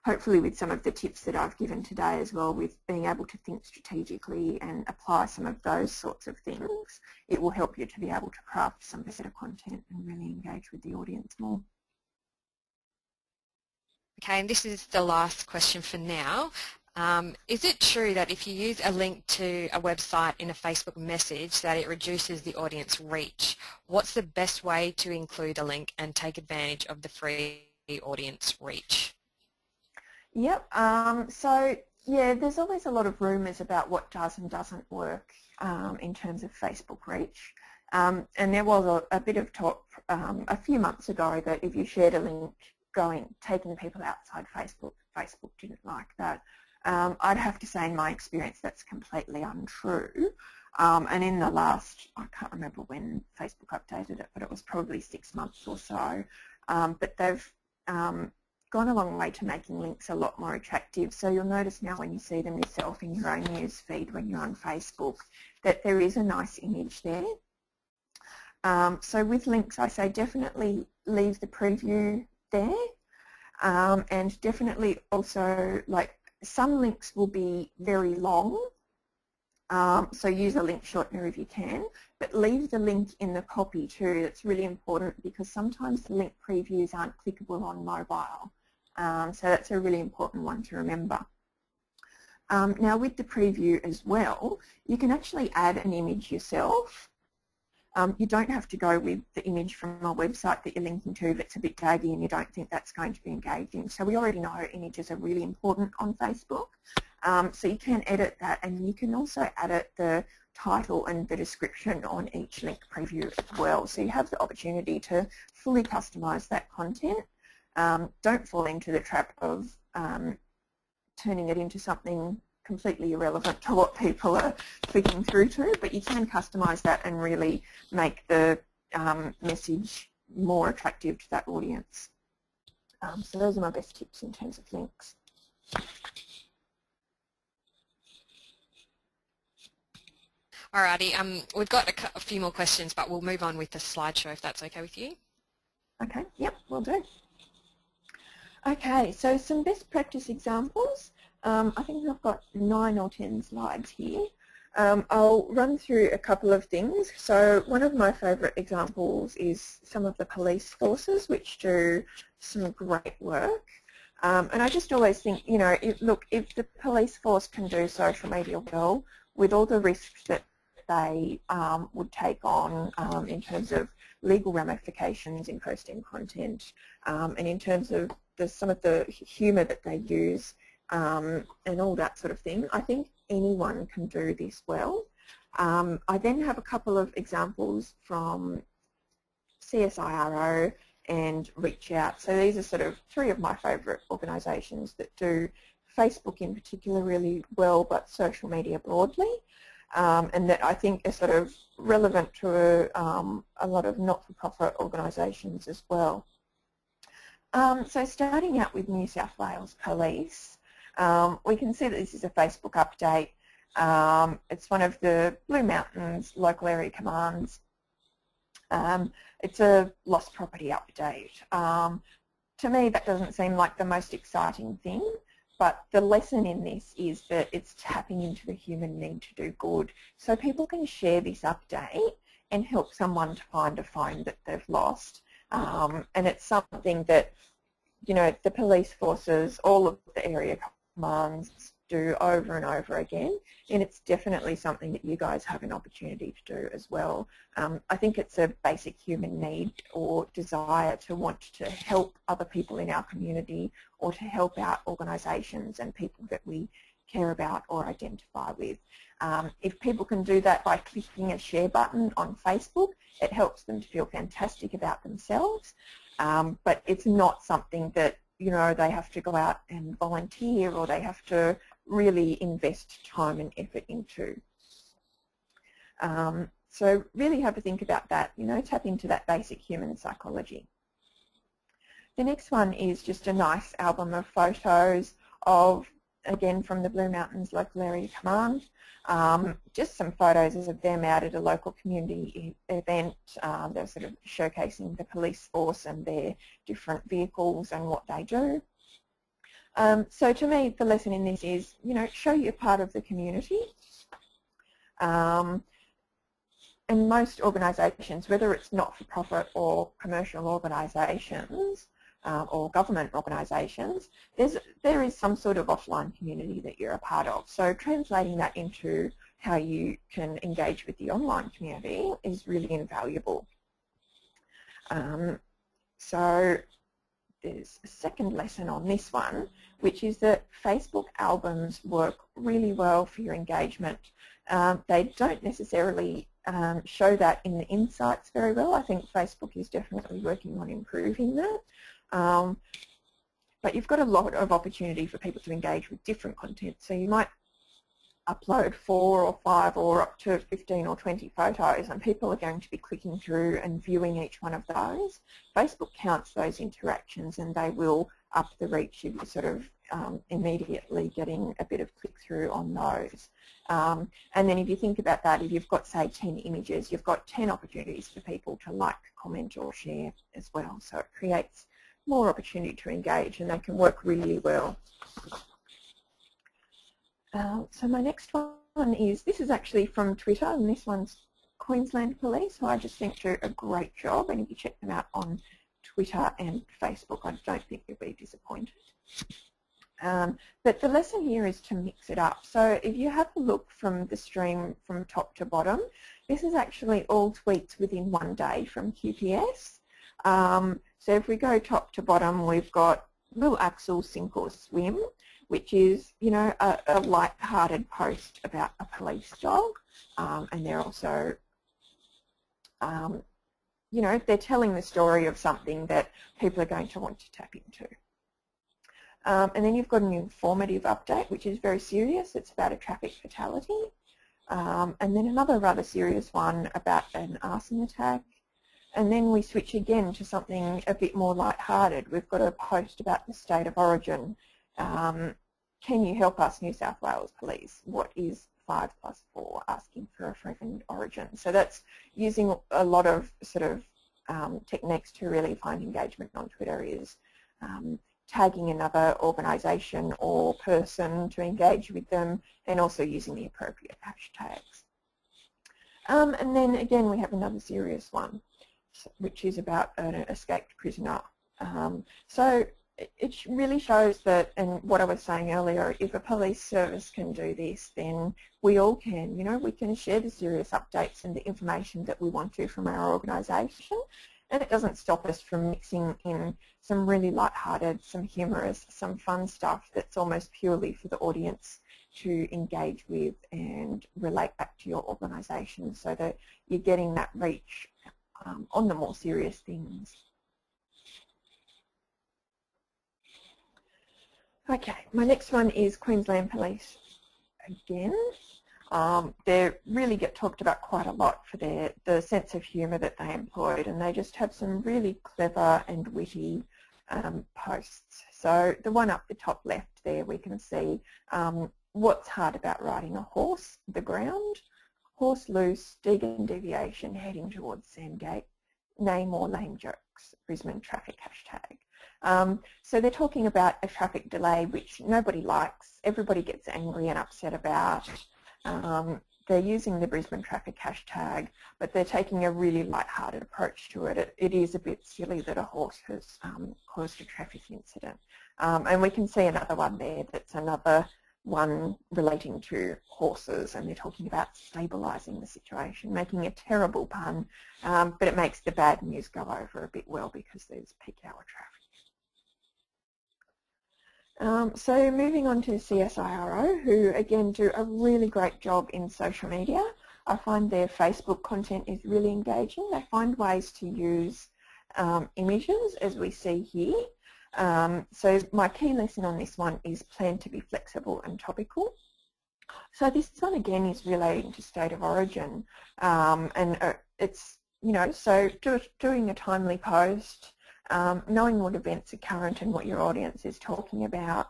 hopefully with some of the tips that I've given today as well, with being able to think strategically and apply some of those sorts of things, it will help you to be able to craft some better content and really engage with the audience more. Okay, and this is the last question for now. Is it true that if you use a link to a website in a Facebook message that it reduces the audience reach? What's the best way to include a link and take advantage of the free audience reach? Yep, so yeah, there's always a lot of rumours about what does and doesn't work in terms of Facebook reach. And there was a bit of talk a few months ago that if you shared a link taking people outside Facebook, Facebook didn't like that. I'd have to say in my experience that's completely untrue. And in the last, I can't remember when Facebook updated it, but it was probably 6 months or so. But they've gone a long way to making links a lot more attractive. So you'll notice now when you see them yourself in your own news feed when you're on Facebook that there is a nice image there. So with links, I say definitely leave the preview there, and definitely also, like, some links will be very long, so use a link shortener if you can, but leave the link in the copy too. It's really important because sometimes the link previews aren't clickable on mobile, so that's a really important one to remember. Now with the preview as well, you can actually add an image yourself. You don't have to go with the image from a website that you're linking to if it's a bit daggy and you don't think that's going to be engaging. So we already know images are really important on Facebook. So you can edit that, and you can also edit the title and the description on each link preview as well. So you have the opportunity to fully customise that content. Don't fall into the trap of turning it into something completely irrelevant to what people are clicking through to, but you can customise that and really make the message more attractive to that audience. So those are my best tips in terms of links. Alrighty, we've got a few more questions, but we'll move on with the slideshow if that's okay with you. Okay, yep, will do. Okay, so some best practice examples. I think I've got 9 or 10 slides here. I'll run through a couple of things. So one of my favourite examples is some of the police forces, which do some great work. And I just always think, you know, look, if the police force can do social media well, with all the risks that they would take on in terms of legal ramifications in posting content, and in terms of some of the humour that they use and all that sort of thing, I think anyone can do this well. I then have a couple of examples from CSIRO and Reach Out. So these are sort of 3 of my favourite organisations that do Facebook in particular really well, but social media broadly, and that I think are sort of relevant to a lot of not-for-profit organisations as well. So starting out with New South Wales Police, we can see that this is a Facebook update. It's one of the Blue Mountains local area commands. It's a lost property update. To me, that doesn't seem like the most exciting thing, but the lesson in this is that it's tapping into the human need to do good. So people can share this update and help someone to find a phone that they've lost. And it's something that, you know, the police forces, all of the area commands do over and over again, and it's definitely something that you guys have an opportunity to do as well. I think it's a basic human need or desire to want to help other people in our community or to help out organisations and people that we care about or identify with. If people can do that by clicking a share button on Facebook, it helps them to feel fantastic about themselves, but it's not something that, you know, they have to go out and volunteer or they have to really invest time and effort into. So really have a think about that, you know, tap into that basic human psychology. The next one is just a nice album of photos of, again, from the Blue Mountains Local Area Command. Just some photos of them out at a local community event. They're sort of showcasing the police force and their different vehicles and what they do. So to me, the lesson in this is, you know, show you're part of the community. And most organisations, whether it's not-for-profit or commercial organisations or government organisations, there is some sort of offline community that you're a part of. So translating that into how you can engage with the online community is really invaluable. So there's a second lesson on this one, which is that Facebook albums work really well for your engagement. They don't necessarily show that in the insights very well. I think Facebook is definitely working on improving that. But you've got a lot of opportunity for people to engage with different content. So you might upload 4 or 5 or up to 15 or 20 photos, and people are going to be clicking through and viewing each one of those. Facebook counts those interactions and they will up the reach if you're sort of immediately getting a bit of click-through on those. And then if you think about that, if you've got, say, 10 images, you've got 10 opportunities for people to like, comment or share as well. So it creates more opportunity to engage, and they can work really well. So my next one is, this is actually from Twitter, and this one's Queensland Police, who I just think do a great job, and if you check them out on Twitter and Facebook, I don't think you'll be disappointed. But the lesson here is to mix it up. So if you have a look from the stream from top to bottom, this is actually all tweets within one day from QPS. So if we go top to bottom, we've got Will Axel sink or swim, which is, you know, a light-hearted post about a police dog, and they're also, you know, they're telling the story of something that people are going to want to tap into. And then you've got an informative update, which is very serious. It's about a traffic fatality. And then another rather serious one about an arson attack. And then we switch again to something a bit more light-hearted. We've got a post about the state of origin. Can you help us, New South Wales Police? What is 5+4? Asking for a friend origin. So that's using a lot of sort of techniques to really find engagement on Twitter, is tagging another organisation or person to engage with them, and also using the appropriate hashtags. And then again we have another serious one, which is about an escaped prisoner. So it really shows that, and what I was saying earlier, if a police service can do this, then we all can. You know, we can share the serious updates and the information that we want to from our organisation, and it doesn't stop us from mixing in some really light-hearted, some humorous, some fun stuff that's almost purely for the audience to engage with and relate back to your organisation, so that you're getting that reach on the more serious things. Okay, my next one is Queensland Police again. They really get talked about quite a lot for the sense of humour that they employed, and they just have some really clever and witty posts. So the one up the top left there, we can see what's hard about riding a horse, the ground, horse loose, Deegan deviation heading towards Sandgate, name or lame jokes, Brisbane traffic hashtag. So they're talking about a traffic delay which nobody likes, everybody gets angry and upset about. They're using the Brisbane traffic hashtag, but they're taking a really light-hearted approach to it. It is a bit silly that a horse has caused a traffic incident. And we can see another one there that's another one relating to horses, and they're talking about stabilising the situation, making a terrible pun, but it makes the bad news go over a bit well because there's peak hour traffic. So moving on to CSIRO, who again do a really great job in social media. I find their Facebook content is really engaging. They find ways to use images, as we see here. So my key lesson on this one is plan to be flexible and topical. So this one again is relating to state of origin, and it's, you know, so doing a timely post, knowing what events are current and what your audience is talking about.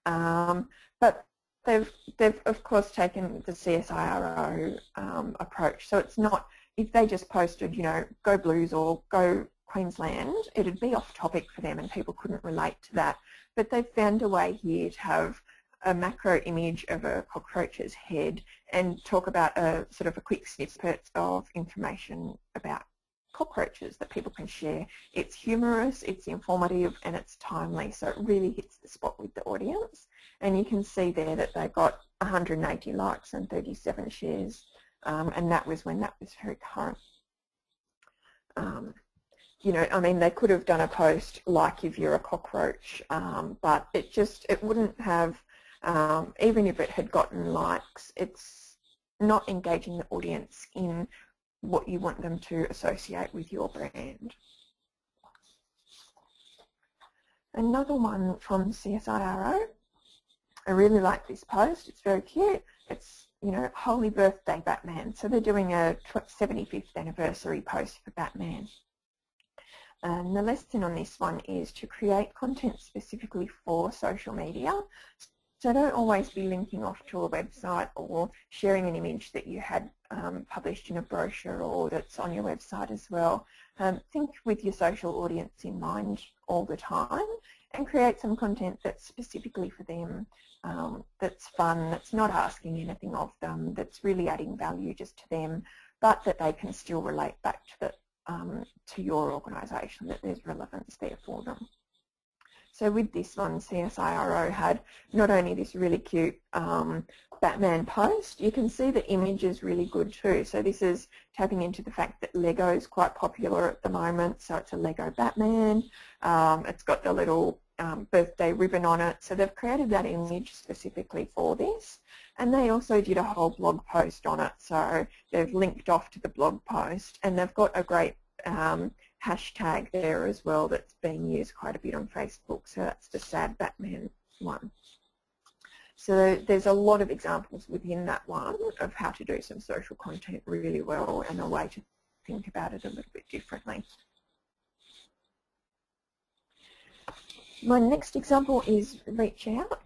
But they've of course taken the CSIRO approach. So it's not, if they just posted, you know, go Blues or go Queensland, it'd be off topic for them and people couldn't relate to that. But they've found a way here to have a macro image of a cockroach's head and talk about a sort of a quick snippet of information about cockroaches that people can share. It's humorous, it's informative, and it's timely, so it really hits the spot with the audience. And you can see there that they got 180 likes and 37 shares, and that was when that was very current. You know, I mean, they could have done a post like if you're a cockroach, but it wouldn't have, even if it had gotten likes, it's not engaging the audience in what you want them to associate with your brand. Another one from CSIRO. I really like this post. It's very cute. It's, you know, Holy Birthday Batman. So they're doing a 75th anniversary post for Batman. And the lesson on this one is to create content specifically for social media. So don't always be linking off to a website or sharing an image that you had published in a brochure or that's on your website as well. Think with your social audience in mind all the time and create some content that's specifically for them, that's fun, that's not asking anything of them, that's really adding value just to them, but that they can still relate back to your organisation, that there's relevance there for them. So with this one, CSIRO had not only this really cute Batman post, you can see the image is really good too. So this is tapping into the fact that Lego is quite popular at the moment, so it's a Lego Batman. It's got the little birthday ribbon on it, so they've created that image specifically for this. And they also did a whole blog post on it, so they've linked off to the blog post, and they've got a great hashtag there as well that's being used quite a bit on Facebook, so that's the Sad Batman one. So there's a lot of examples within that one of how to do some social content really well and a way to think about it a little bit differently. My next example is reach out.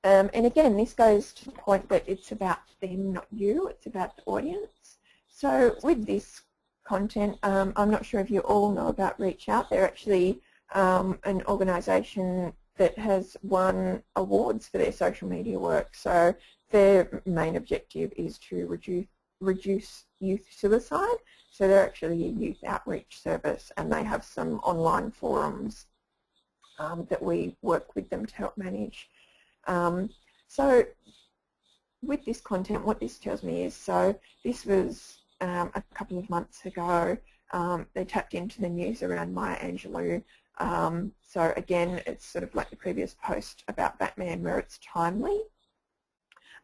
And again, this goes to the point that it's about them, not you. It's about the audience. So with this content, I'm not sure if you all know about Reach Out. They're actually an organisation that has won awards for their social media work. So their main objective is to reduce youth suicide. So they're actually a youth outreach service, and they have some online forums that we work with them to help manage. So with this content, what this tells me is, so this was a couple of months ago. They tapped into the news around Maya Angelou. So again, it's sort of like the previous post about Batman where it's timely.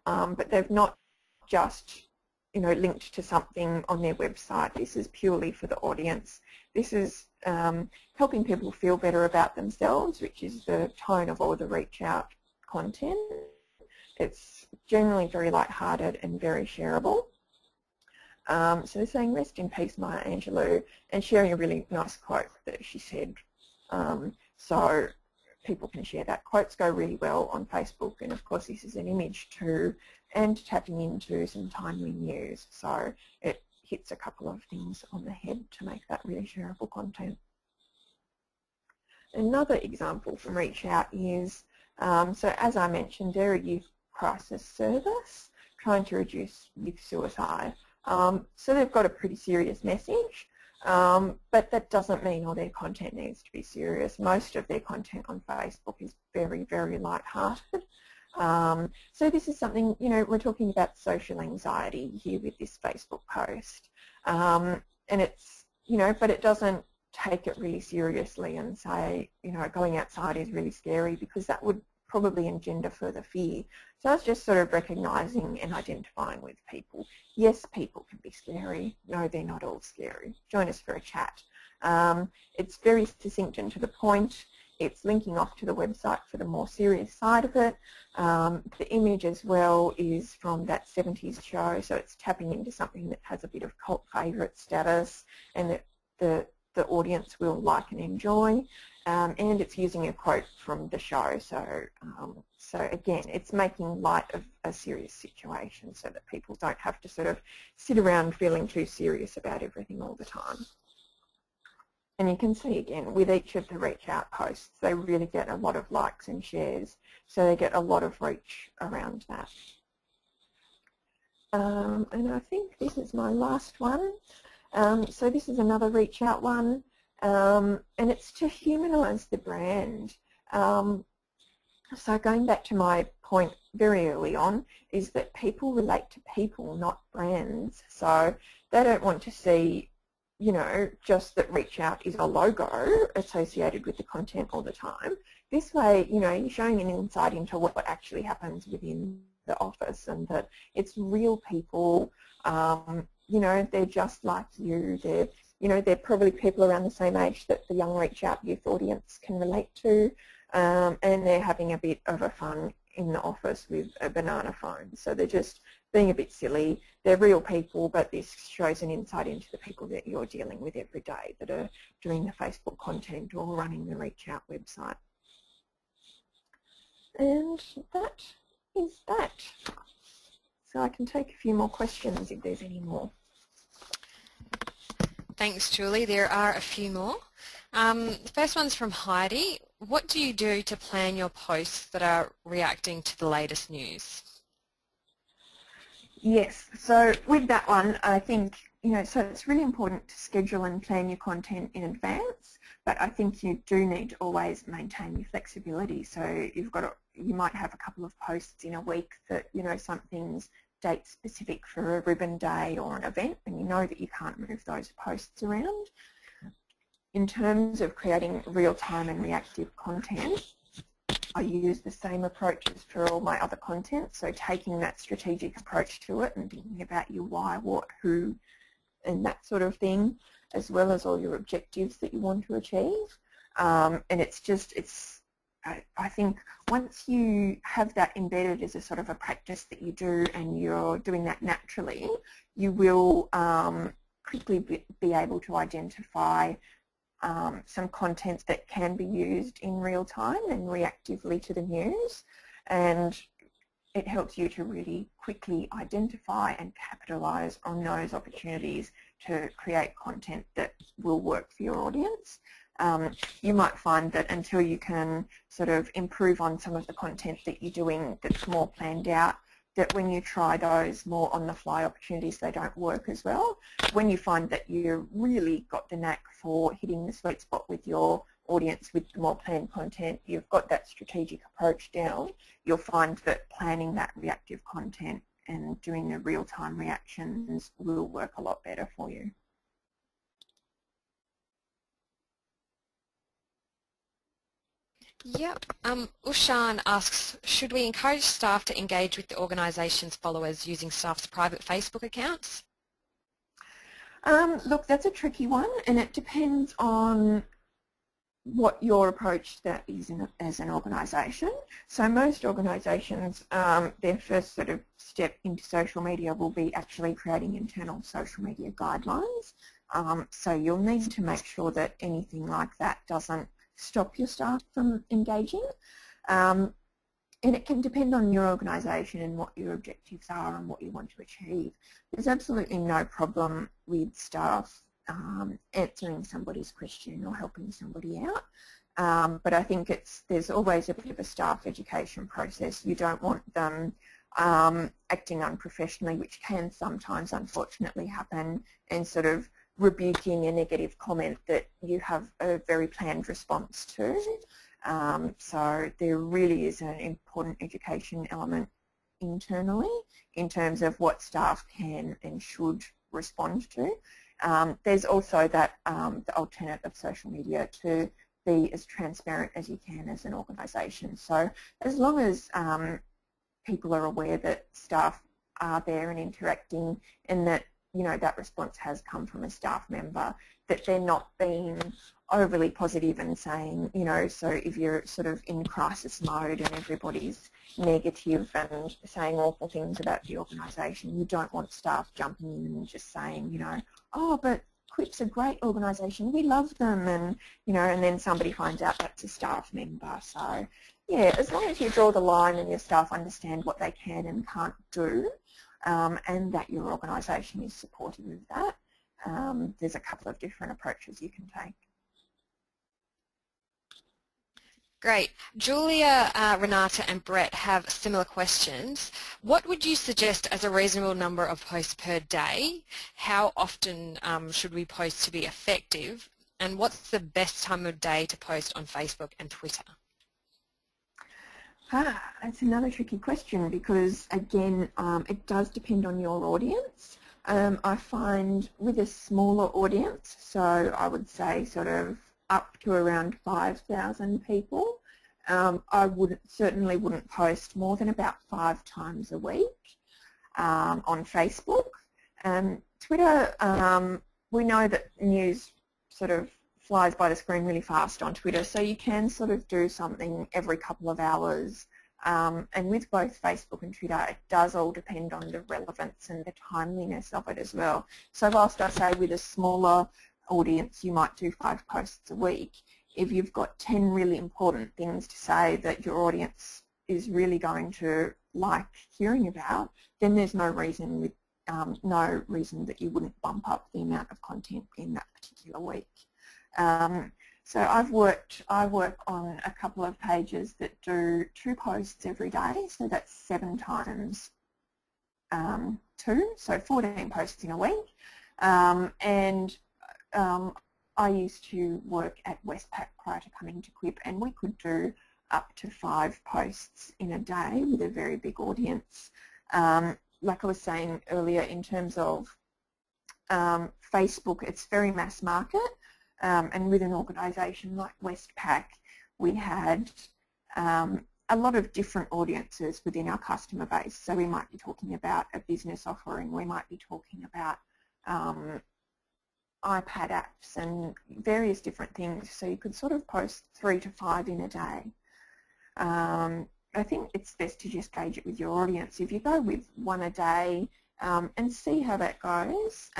But they've not just, linked to something on their website. This is purely for the audience. This is helping people feel better about themselves, which is the tone of all the reach out content. It's generally very light-hearted and very shareable. So they're saying, rest in peace, Maya Angelou, and sharing a really nice quote that she said. So people can share that. Quotes go really well on Facebook, and of course this is an image too, and tapping into some timely news. So it hits a couple of things on the head to make that really shareable content. Another example from Reach Out is, so as I mentioned, they're a youth crisis service trying to reduce youth suicide. So they've got a pretty serious message, but that doesn't mean all their content needs to be serious. Most of their content on Facebook is very, very light-hearted. So this is something, we're talking about social anxiety here with this Facebook post. And it's, but it doesn't take it really seriously and say, going outside is really scary, because that would probably engender further fear. So it's just sort of recognising and identifying with people. Yes, people can be scary. No, they're not all scary. Join us for a chat. It's very succinct and to the point. It's linking off to the website for the more serious side of it. The image as well is from that 70s show, so it's tapping into something that has a bit of cult favourite status and that the audience will like and enjoy. And it's using a quote from the show. So again, it's making light of a serious situation so that people don't have to sort of sit around feeling too serious about everything all the time. And you can see again, with each of the reach out posts, they really get a lot of likes and shares. So they get a lot of reach around that. And I think this is my last one. So this is another reach out one. And it's to humanise the brand. So going back to my point very early on, is that people relate to people, not brands. So they don't want to see, just that reach out is a logo associated with the content all the time. This way, you're showing an insight into what actually happens within the office, and that it's real people. They're just like you. They're probably people around the same age that the young reach out youth audience can relate to, and they're having a bit of a fun in the office with a banana phone. So they're just being a bit silly. They're real people, but this shows an insight into the people that you're dealing with every day that are doing the Facebook content or running the reach out website. And that is that. So I can take a few more questions if there's any more. Thanks, Julie. There are a few more. The first one's from Heidi. What do you do to plan your posts that are reacting to the latest news? Yes, so with that one, I think, so it's really important to schedule and plan your content in advance, but I think you do need to always maintain your flexibility. So you might have a couple of posts in a week that, something's date specific for a ribbon day or an event, and you know that you can't move those posts around. In terms of creating real-time and reactive content, I use the same approaches for all my other content, so taking that strategic approach to it and thinking about your why, what, who, and that sort of thing. as well as all your objectives that you want to achieve. And I think once you have that embedded as a sort of a practice that you do and you're doing that naturally, you will quickly be able to identify some content that can be used in real time and reactively to the news, and it helps you to really quickly identify and capitalise on those opportunities to create content that will work for your audience. You might find that until you can sort of improve on some of the content that you're doing that's more planned out, that when you try those more on-the-fly opportunities, they don't work as well. When you find that you've really got the knack for hitting the sweet spot with your audience with the more planned content, you've got that strategic approach down, you'll find that planning that reactive content and doing the real-time reactions will work a lot better for you. Yep. Ushan asks, should we encourage staff to engage with the organisation's followers using staff's private Facebook accounts? Look, that's a tricky one, and it depends on what your approach to that is as an organisation. So most organisations, their first sort of step into social media will be actually creating internal social media guidelines. So you'll need to make sure that anything like that doesn't stop your staff from engaging. And it can depend on your organisation and what your objectives are and what you want to achieve. There's absolutely no problem with staff answering somebody's question or helping somebody out. But I think there's always a bit of a staff education process. You don't want them acting unprofessionally, which can sometimes unfortunately happen, and sort of rebuking a negative comment that you have a very planned response to. So there really is an important education element internally in terms of what staff can and should respond to. There's also that the alternate of social media to be as transparent as you can as an organisation. So as long as people are aware that staff are there and interacting, and that that response has come from a staff member, that they're not being overly positive and saying, so if you're sort of in crisis mode and everybody's negative and saying awful things about the organisation, you don't want staff jumping in and just saying, oh, but Quip's a great organisation, we love them, and and then somebody finds out that's a staff member. So yeah, as long as you draw the line and your staff understand what they can and can't do, and that your organisation is supportive of that, there's a couple of different approaches you can take. Great. Julia, Renata and Brett have similar questions. What would you suggest as a reasonable number of posts per day? How often should we post to be effective? And what's the best time of day to post on Facebook and Twitter? That's another tricky question because, again, it does depend on your audience. I find with a smaller audience, so I would say sort of up to around 5,000 people, I certainly wouldn't post more than about 5 times a week on Facebook. Twitter, we know that news sort of flies by the screen really fast on Twitter, so you can sort of do something every couple of hours. And with both Facebook and Twitter, it does all depend on the relevance and the timeliness of it as well. So whilst I say with a smaller audience you might do 5 posts a week, if you've got 10 really important things to say that your audience is really going to like hearing about, then there's no reason that you wouldn't bump up the amount of content in that particular week. So I work on a couple of pages that do 2 posts every day, so that's 7 times 2, so 14 posts in a week. I used to work at Westpac prior to coming to Quip, and we could do up to 5 posts in a day with a very big audience. Like I was saying earlier, in terms of Facebook, it's very mass market. And with an organisation like Westpac, we had a lot of different audiences within our customer base. So we might be talking about a business offering, we might be talking about iPad apps and various different things. So you could sort of post 3 to 5 in a day. I think it's best to just gauge it with your audience. If you go with 1 a day and see how that goes,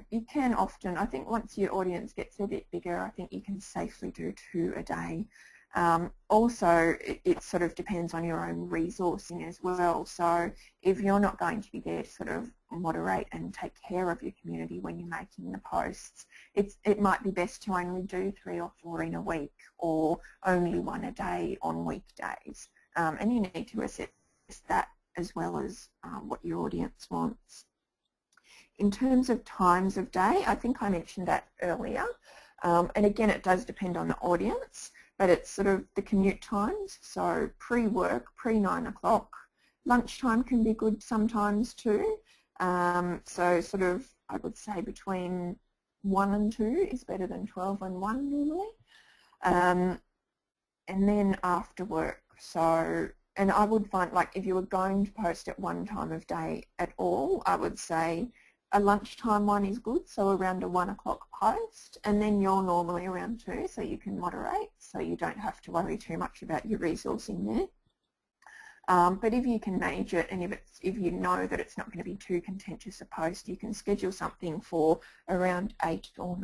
you can often, I think once your audience gets a bit bigger, I think you can safely do 2 a day. Also, it sort of depends on your own resourcing as well. So if you're not going to be there to sort of moderate and take care of your community when you're making the posts, it might be best to only do 3 or 4 in a week, or only 1 a day on weekdays. And you need to assess that as well as what your audience wants. In terms of times of day, I think I mentioned that earlier. And again, it does depend on the audience, but it's sort of the commute times. So pre-work, pre-9 o'clock. Lunchtime can be good sometimes too. So sort of, I would say between 1 and 2 is better than 12 and 1 normally. And then after work. So, and I would find, like, if you were going to post at one time of day at all, I would say a lunchtime one is good, so around a 1 o'clock post, and then you're normally around 2, so you can moderate, so you don't have to worry too much about your resourcing there. But if you can manage it, and if you know that it's not going to be too contentious a post, you can schedule something for around 8 or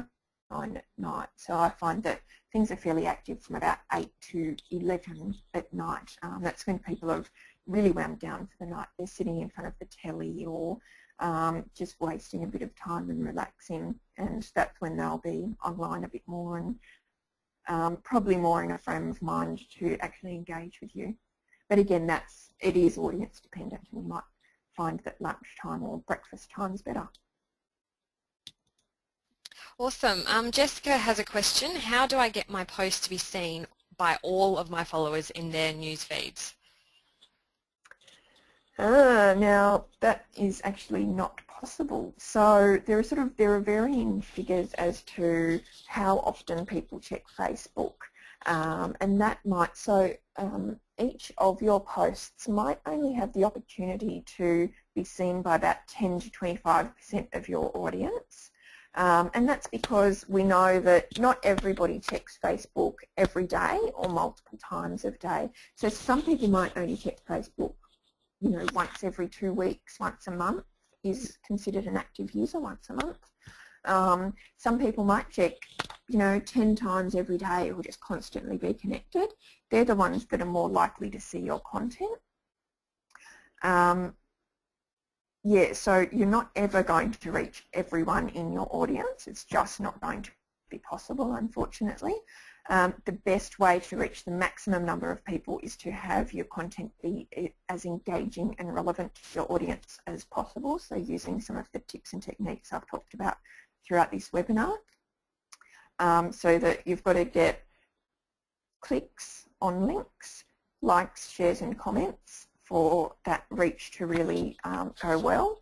9 at night. So I find that things are fairly active from about 8 to 11 at night. That's when people have really wound down for the night. They're sitting in front of the telly or just wasting a bit of time and relaxing, and that's when they'll be online a bit more and probably more in a frame of mind to actually engage with you. But again, it is audience dependent, and you might find that lunchtime or breakfast time is better. Awesome. Jessica has a question. How do I get my post to be seen by all of my followers in their news feeds? Now that is actually not possible. So there are varying figures as to how often people check Facebook, and that might, each of your posts might only have the opportunity to be seen by about 10 to 25% of your audience. And that's because we know that not everybody checks Facebook every day or multiple times a day. So some people might only check Facebook, once every 2 weeks, once a month is considered an active user, once a month. Some people might check, 10 times every day or just constantly be connected. They're the ones that are more likely to see your content. Yeah, so you're not ever going to reach everyone in your audience. It's just not going to be possible, unfortunately. The best way to reach the maximum number of people is to have your content be as engaging and relevant to your audience as possible, so using some of the tips and techniques I've talked about throughout this webinar, so that you've got to get clicks on links, likes, shares and comments for that reach to really go well,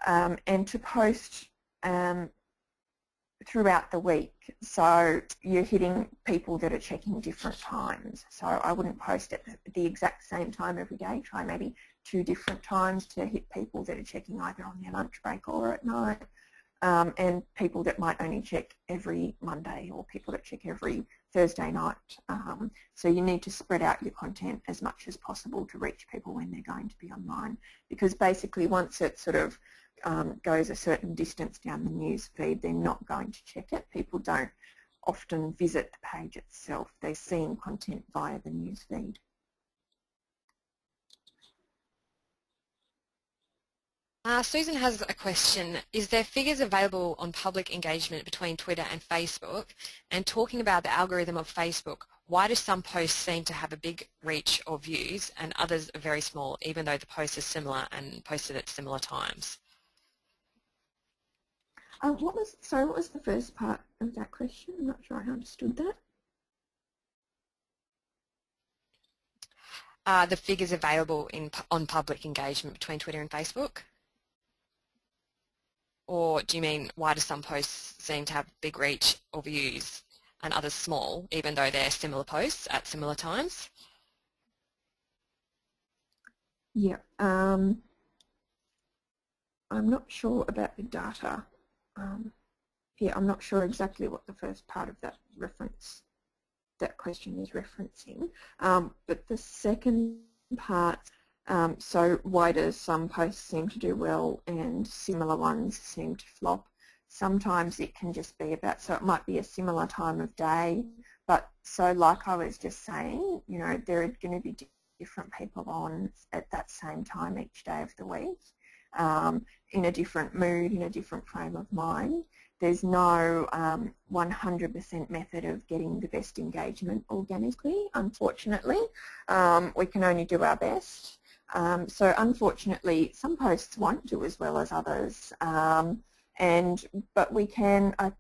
and to post throughout the week. So you're hitting people that are checking different times. So I wouldn't post at the exact same time every day. Try maybe 2 different times to hit people that are checking either on their lunch break or at night, and people that might only check every Monday or people that check every Thursday night. So you need to spread out your content as much as possible to reach people when they're going to be online, because basically once it sort of goes a certain distance down the news feed, they're not going to check it. People don't often visit the page itself. They're seeing content via the news feed. Susan has a question. Is there figures available on public engagement between Twitter and Facebook? And talking about the algorithm of Facebook, why do some posts seem to have a big reach or views and others are very small, even though the post is similar and posted at similar times? What was the first part of that question? I'm not sure I understood that. The figures available on public engagement between Twitter and Facebook? Or do you mean why do some posts seem to have big reach or views and others small, even though they're similar posts at similar times? Yeah, I'm not sure about the data here, I'm not sure exactly what the first part of that question is referencing, but the second part, so why does some posts seem to do well and similar ones seem to flop? Sometimes it can just be about, so it might be a similar time of day, but so like I was just saying, you know, there are going to be different people on at that same time each day of the week, in a different mood, in a different frame of mind. There's no 100% method of getting the best engagement organically, unfortunately. We can only do our best. So unfortunately, some posts won't do as well as others. But we can, I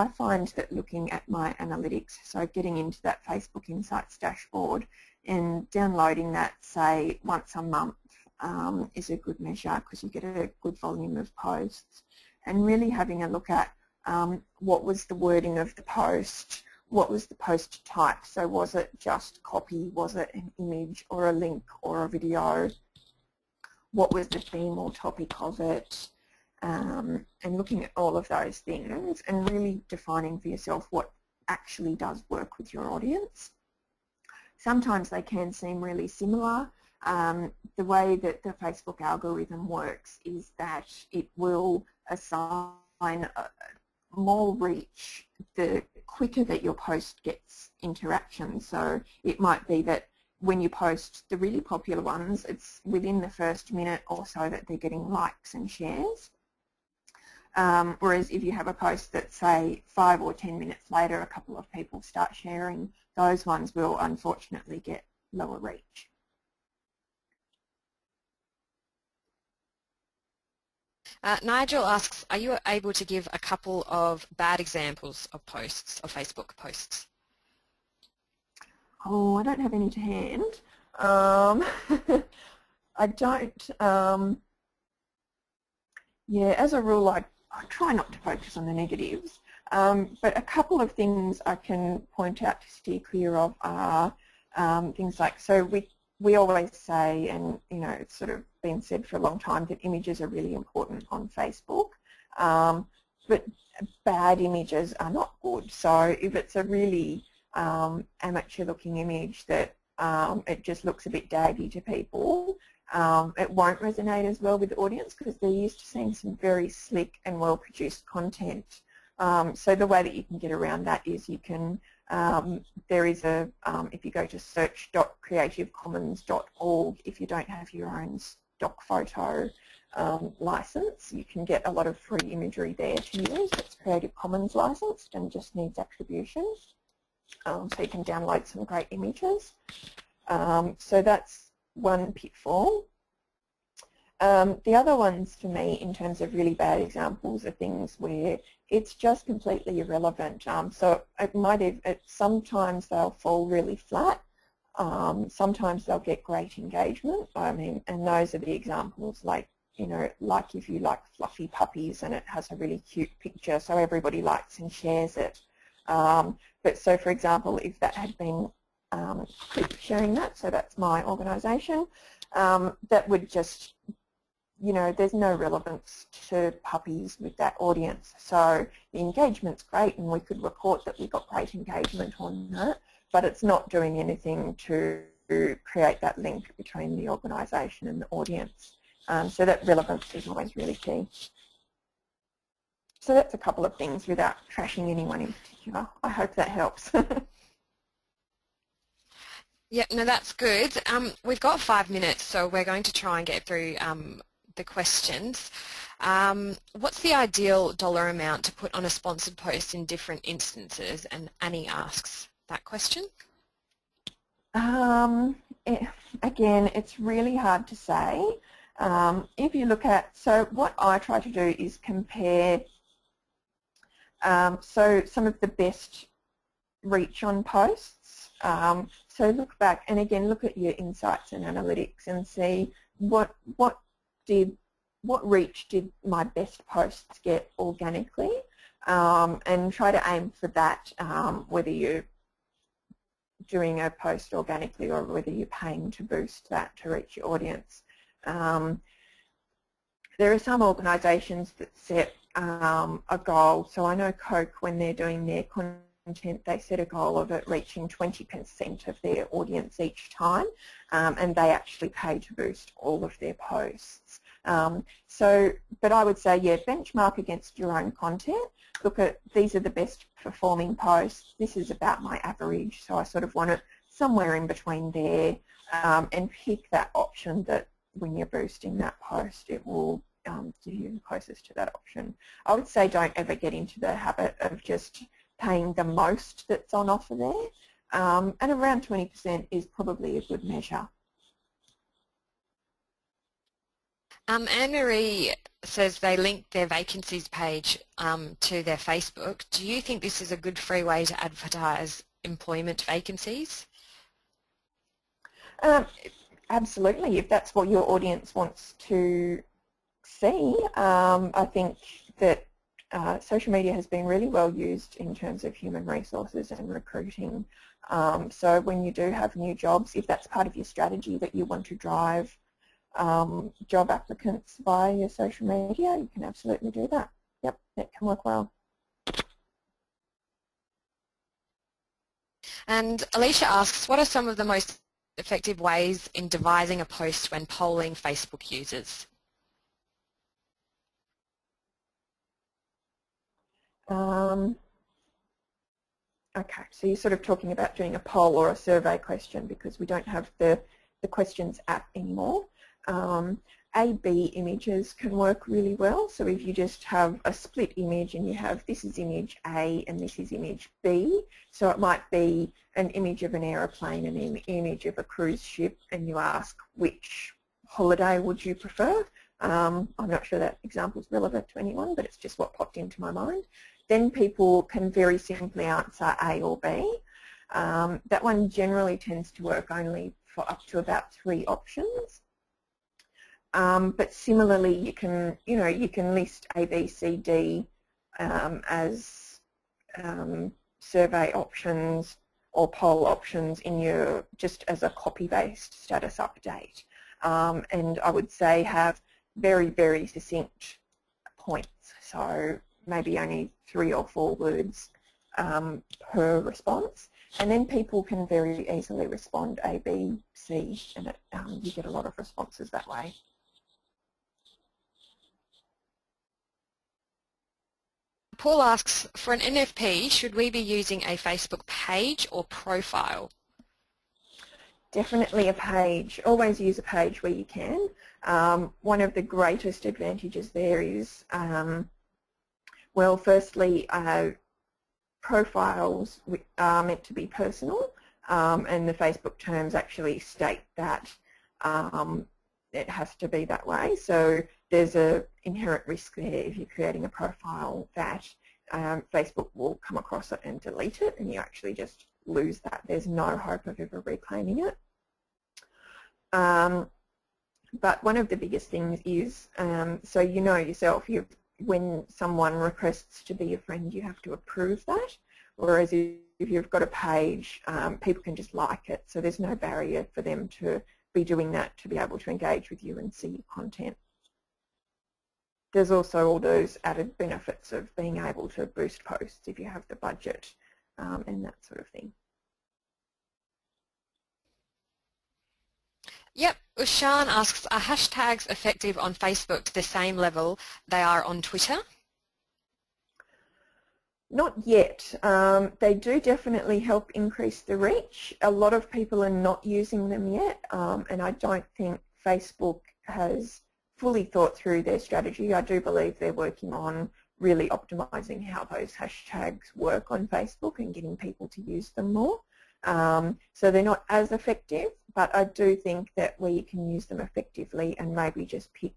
find that looking at my analytics, so getting into that Facebook Insights dashboard and downloading that, say, once a month is a good measure because you get a good volume of posts, and really having a look at what was the wording of the post, what was the post type, so was it just copy, was it an image or a link or a video, what was the theme or topic of it, and looking at all of those things and really defining for yourself what actually does work with your audience. Sometimes they can seem really similar. The way that the Facebook algorithm works is that it will assign more reach the quicker that your post gets interaction. So it might be that when you post the really popular ones, it's within the first minute or so that they're getting likes and shares. Whereas if you have a post that, say, 5 or 10 minutes later, a couple of people start sharing, those ones will unfortunately get lower reach. Nigel asks, are you able to give a couple of bad examples of posts, of Facebook posts? Oh, I don't have any to hand. I don't, yeah, as a rule, I try not to focus on the negatives, but a couple of things I can point out to steer clear of are things like, so we always say, and you know, it's sort of been said for a long time, that images are really important on Facebook, but bad images are not good. So if it's a really amateur-looking image that it just looks a bit daggy to people, it won't resonate as well with the audience because they're used to seeing some very slick and well-produced content. So the way that you can get around that is you can, there is a, if you go to search.creativecommons.org, if you don't have your own stock photo license, you can get a lot of free imagery there to use. It's Creative Commons licensed and just needs attribution. So you can download some great images. So that's one pitfall. The other ones for me in terms of really bad examples are things where it's just completely irrelevant. So it might sometimes they'll fall really flat. Sometimes they'll get great engagement. I mean, and those are the examples like, you know, like if you like fluffy puppies and it has a really cute picture so everybody likes and shares it. But so for example, if that had been Clip sharing that, so that's my organisation, that would just, you know, there's no relevance to puppies with that audience. So the engagement's great and we could report that we got great engagement on that, but it's not doing anything to create that link between the organisation and the audience. So that relevance is always really key. So that's a couple of things without trashing anyone in particular. I hope that helps. Yeah, no, that's good. We've got 5 minutes, so we're going to try and get through the questions. What's the ideal dollar amount to put on a sponsored post in different instances? And Annie asks that question. Again, it's really hard to say. If you look at, so what I try to do is compare so some of the best reach on posts. So look back and again look at your insights and analytics and see what reach did my best posts get organically, and try to aim for that, whether you're doing a post organically or whether you're paying to boost that to reach your audience. There are some organisations that set a goal. So I know Coke, when they're doing their content, they set a goal of it reaching 20% of their audience each time, and they actually pay to boost all of their posts. But I would say, yeah, benchmark against your own content. Look at, these are the best performing posts. This is about my average, so I sort of want it somewhere in between there, and pick that option that when you're boosting that post, it will give you the closest to that option. I would say don't ever get into the habit of just paying the most that's on offer there, and around 20% is probably a good measure. Anne-Marie says they link their vacancies page to their Facebook. Do you think this is a good free way to advertise employment vacancies? Absolutely, if that's what your audience wants to see. I think that social media has been really well used in terms of human resources and recruiting. So when you do have new jobs, if that's part of your strategy that you want to drive job applicants via your social media, you can absolutely do that. Yep, that can work well. And Alicia asks, what are some of the most effective ways in devising a post when polling Facebook users? Okay, so you're sort of talking about doing a poll or a survey question, because we don't have the questions app anymore. A/B images can work really well. So if you just have a split image and you have, this is image A and this is image B, so it might be an image of an aeroplane and an image of a cruise ship, and you ask which holiday would you prefer. I'm not sure that example is relevant to anyone, but it's just what popped into my mind. Then people can very simply answer A or B. That one generally tends to work only for up to about 3 options. But similarly, you can list A, B, C, D as survey options or poll options in your, just as a copy-based status update. And I would say have very, very succinct points. So maybe only 3 or 4 words per response. And then people can very easily respond A, B, C, and you get a lot of responses that way. Paul asks, for an NFP, should we be using a Facebook page or profile? Definitely a page. Always use a page where you can. One of the greatest advantages there is, well, firstly, profiles are meant to be personal, and the Facebook terms actually state that it has to be that way. So there's an inherent risk there if you're creating a profile that Facebook will come across it and delete it, and you actually just lose that. There's no hope of ever reclaiming it. But one of the biggest things is, so you know yourself, when someone requests to be your friend, you have to approve that. Whereas if you've got a page, people can just like it, so there's no barrier for them to be doing that to be able to engage with you and see your content. There's also all those added benefits of being able to boost posts if you have the budget and that sort of thing. Yep, Ushan asks, are hashtags effective on Facebook to the same level they are on Twitter? Not yet. They do definitely help increase the reach. A lot of people are not using them yet, and I don't think Facebook has fully thought through their strategy. I do believe they're working on really optimizing how those hashtags work on Facebook and getting people to use them more. So they're not as effective, but I do think that where you can use them effectively and maybe just pick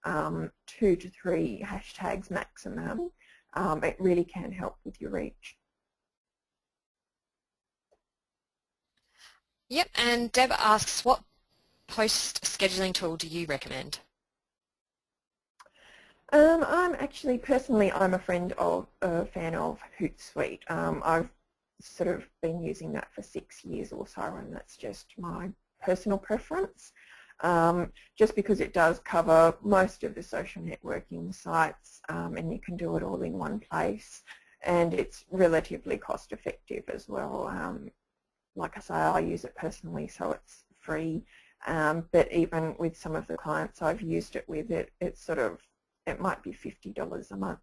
2 to 3 hashtags maximum, it really can help with your reach. Yep, and Deb asks, what post scheduling tool do you recommend? I'm actually, personally, I'm a fan of Hootsuite. I've sort of been using that for 6 years or so, and that's just my personal preference. just because it does cover most of the social networking sites, and you can do it all in one place, and it's relatively cost effective as well. Like I say, I use it personally, so it's free, but even with some of the clients I've used it with, it might be $50 a month,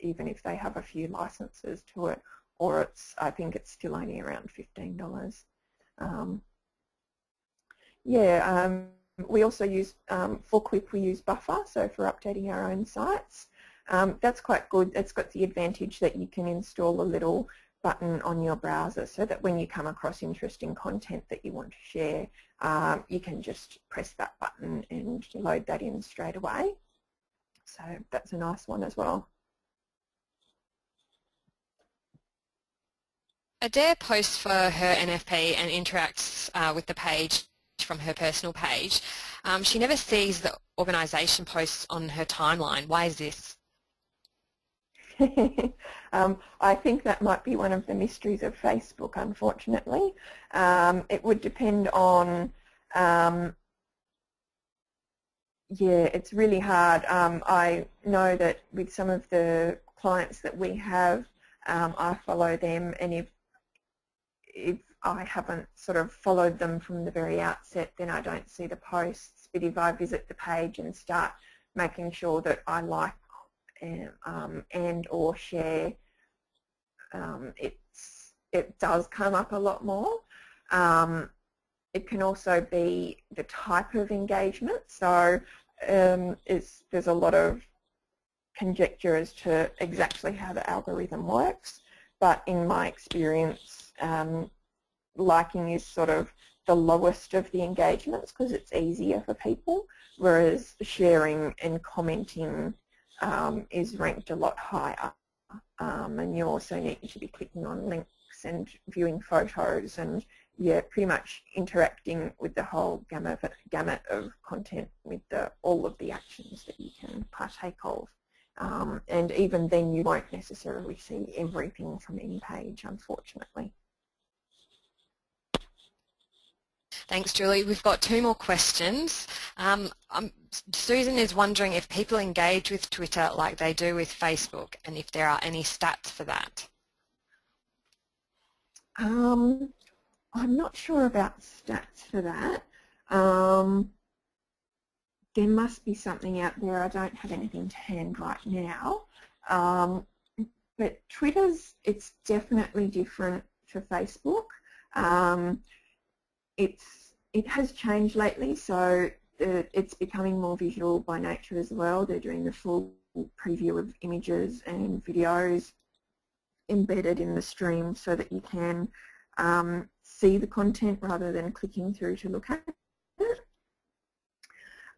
even if they have a few licenses to it, or I think it's still only around $15. We also use, for Quip we use Buffer, so for updating our own sites. That's quite good. It's got the advantage that you can install a little button on your browser so that when you come across interesting content that you want to share, you can just press that button and load that in straight away. So that's a nice one as well. Adair posts for her NFP and interacts with the page from her personal page. She never sees the organisation posts on her timeline. Why is this? I think that might be one of the mysteries of Facebook, unfortunately. It would depend on, it's really hard. I know that with some of the clients that we have, I follow them, and if I haven't sort of followed them from the very outset, then I don't see the posts. But if I visit the page and start making sure that I like and or share, it does come up a lot more. It can also be the type of engagement. So there's a lot of conjecture as to exactly how the algorithm works. But in my experience, liking is sort of the lowest of the engagements because it's easier for people, whereas sharing and commenting is ranked a lot higher. And you also need to be clicking on links and viewing photos and pretty much interacting with the whole gamut of content with all of the actions that you can partake of. And even then you won't necessarily see everything from any page, unfortunately. Thanks, Julie. We've got two more questions. Susan is wondering if people engage with Twitter like they do with Facebook and if there are any stats for that. I'm not sure about stats for that. There must be something out there. I don't have anything to hand right now. But it's definitely different to Facebook. It has changed lately, so it's becoming more visual by nature as well. They're doing the full preview of images and videos embedded in the stream so that you can see the content rather than clicking through to look at it.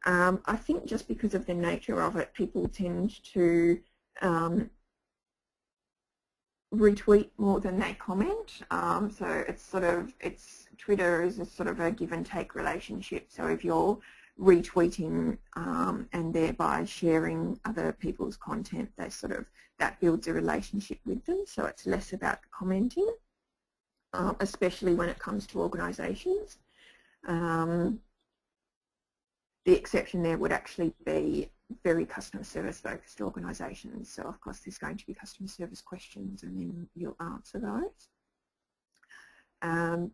I think just because of the nature of it, people tend to retweet more than they comment. So Twitter is a sort of a give and take relationship. So if you're retweeting and thereby sharing other people's content, that builds a relationship with them. So it's less about commenting, especially when it comes to organisations. The exception there would actually be very customer service focused organisations. So of course there's going to be customer service questions and then you'll answer those.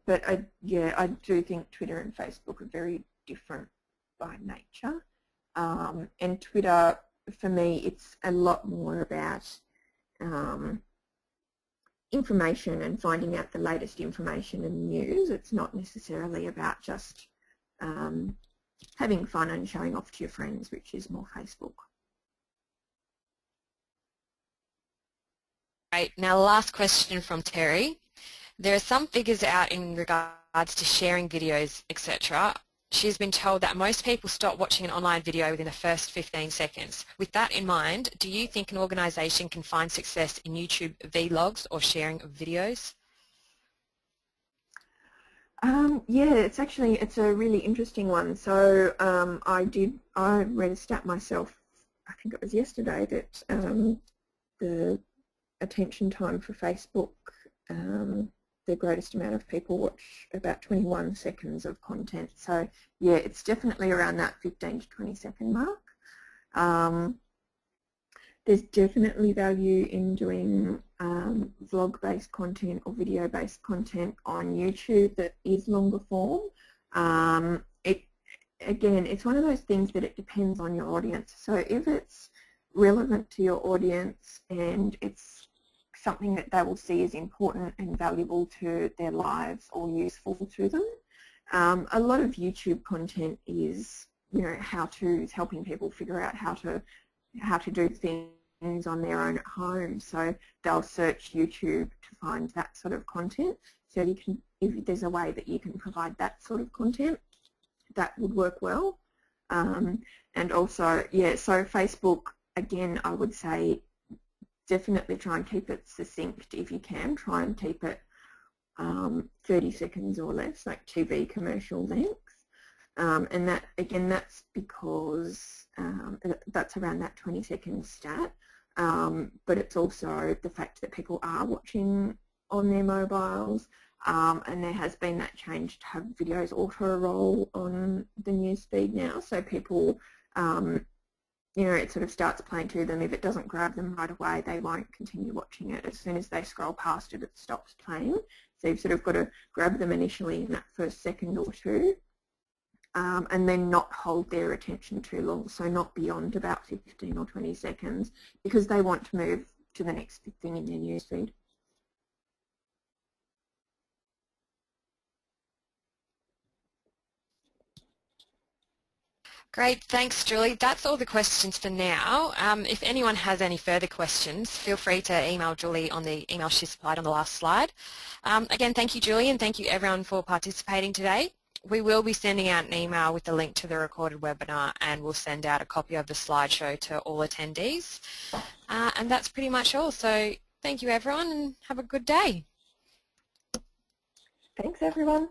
But I do think Twitter and Facebook are very different by nature. And Twitter, for me, it's a lot more about information and finding out the latest information and news. It's not necessarily about just having fun and showing off to your friends, which is more Facebook. Great. Now, last question from Terry. There are some figures out in regards to sharing videos, etc. She's been told that most people stop watching an online video within the first 15 seconds. With that in mind, do you think an organisation can find success in YouTube vlogs or sharing of videos? It's a really interesting one. So I read a stat myself, I think it was yesterday, that the attention time for Facebook the greatest amount of people watch about 21 seconds of content. So yeah, it's definitely around that 15 to 20 second mark. There's definitely value in doing vlog-based content or video-based content on YouTube that is longer form. Again, it's one of those things that it depends on your audience. So if it's relevant to your audience and it's something that they will see as important and valuable to their lives or useful to them, a lot of YouTube content is, how-tos, helping people figure out how to do things on their own at home. So they'll search YouTube to find that sort of content. So you can, if there's a way that you can provide that sort of content, that would work well. And also, yeah, so Facebook, again, I would say definitely try and keep it succinct if you can. Try and keep it 30 seconds or less, like TV commercial length. And that, again, that's because that's around that 20-second stat. But it's also the fact that people are watching on their mobiles, and there has been that change to have videos auto-roll on the newsfeed now, so people, it sort of starts playing to them. If it doesn't grab them right away, they won't continue watching it. As soon as they scroll past it, it stops playing. So you've sort of got to grab them initially in that first second or two, and then not hold their attention too long, so not beyond about 15 or 20 seconds, because they want to move to the next thing in their newsfeed. Great, thanks Julie. That's all the questions for now. If anyone has any further questions, feel free to email Julie on the email she supplied on the last slide. Again, thank you Julie, and thank you everyone for participating today. We will be sending out an email with the link to the recorded webinar, and we'll send out a copy of the slideshow to all attendees. And that's pretty much all. So thank you everyone, and have a good day. Thanks everyone.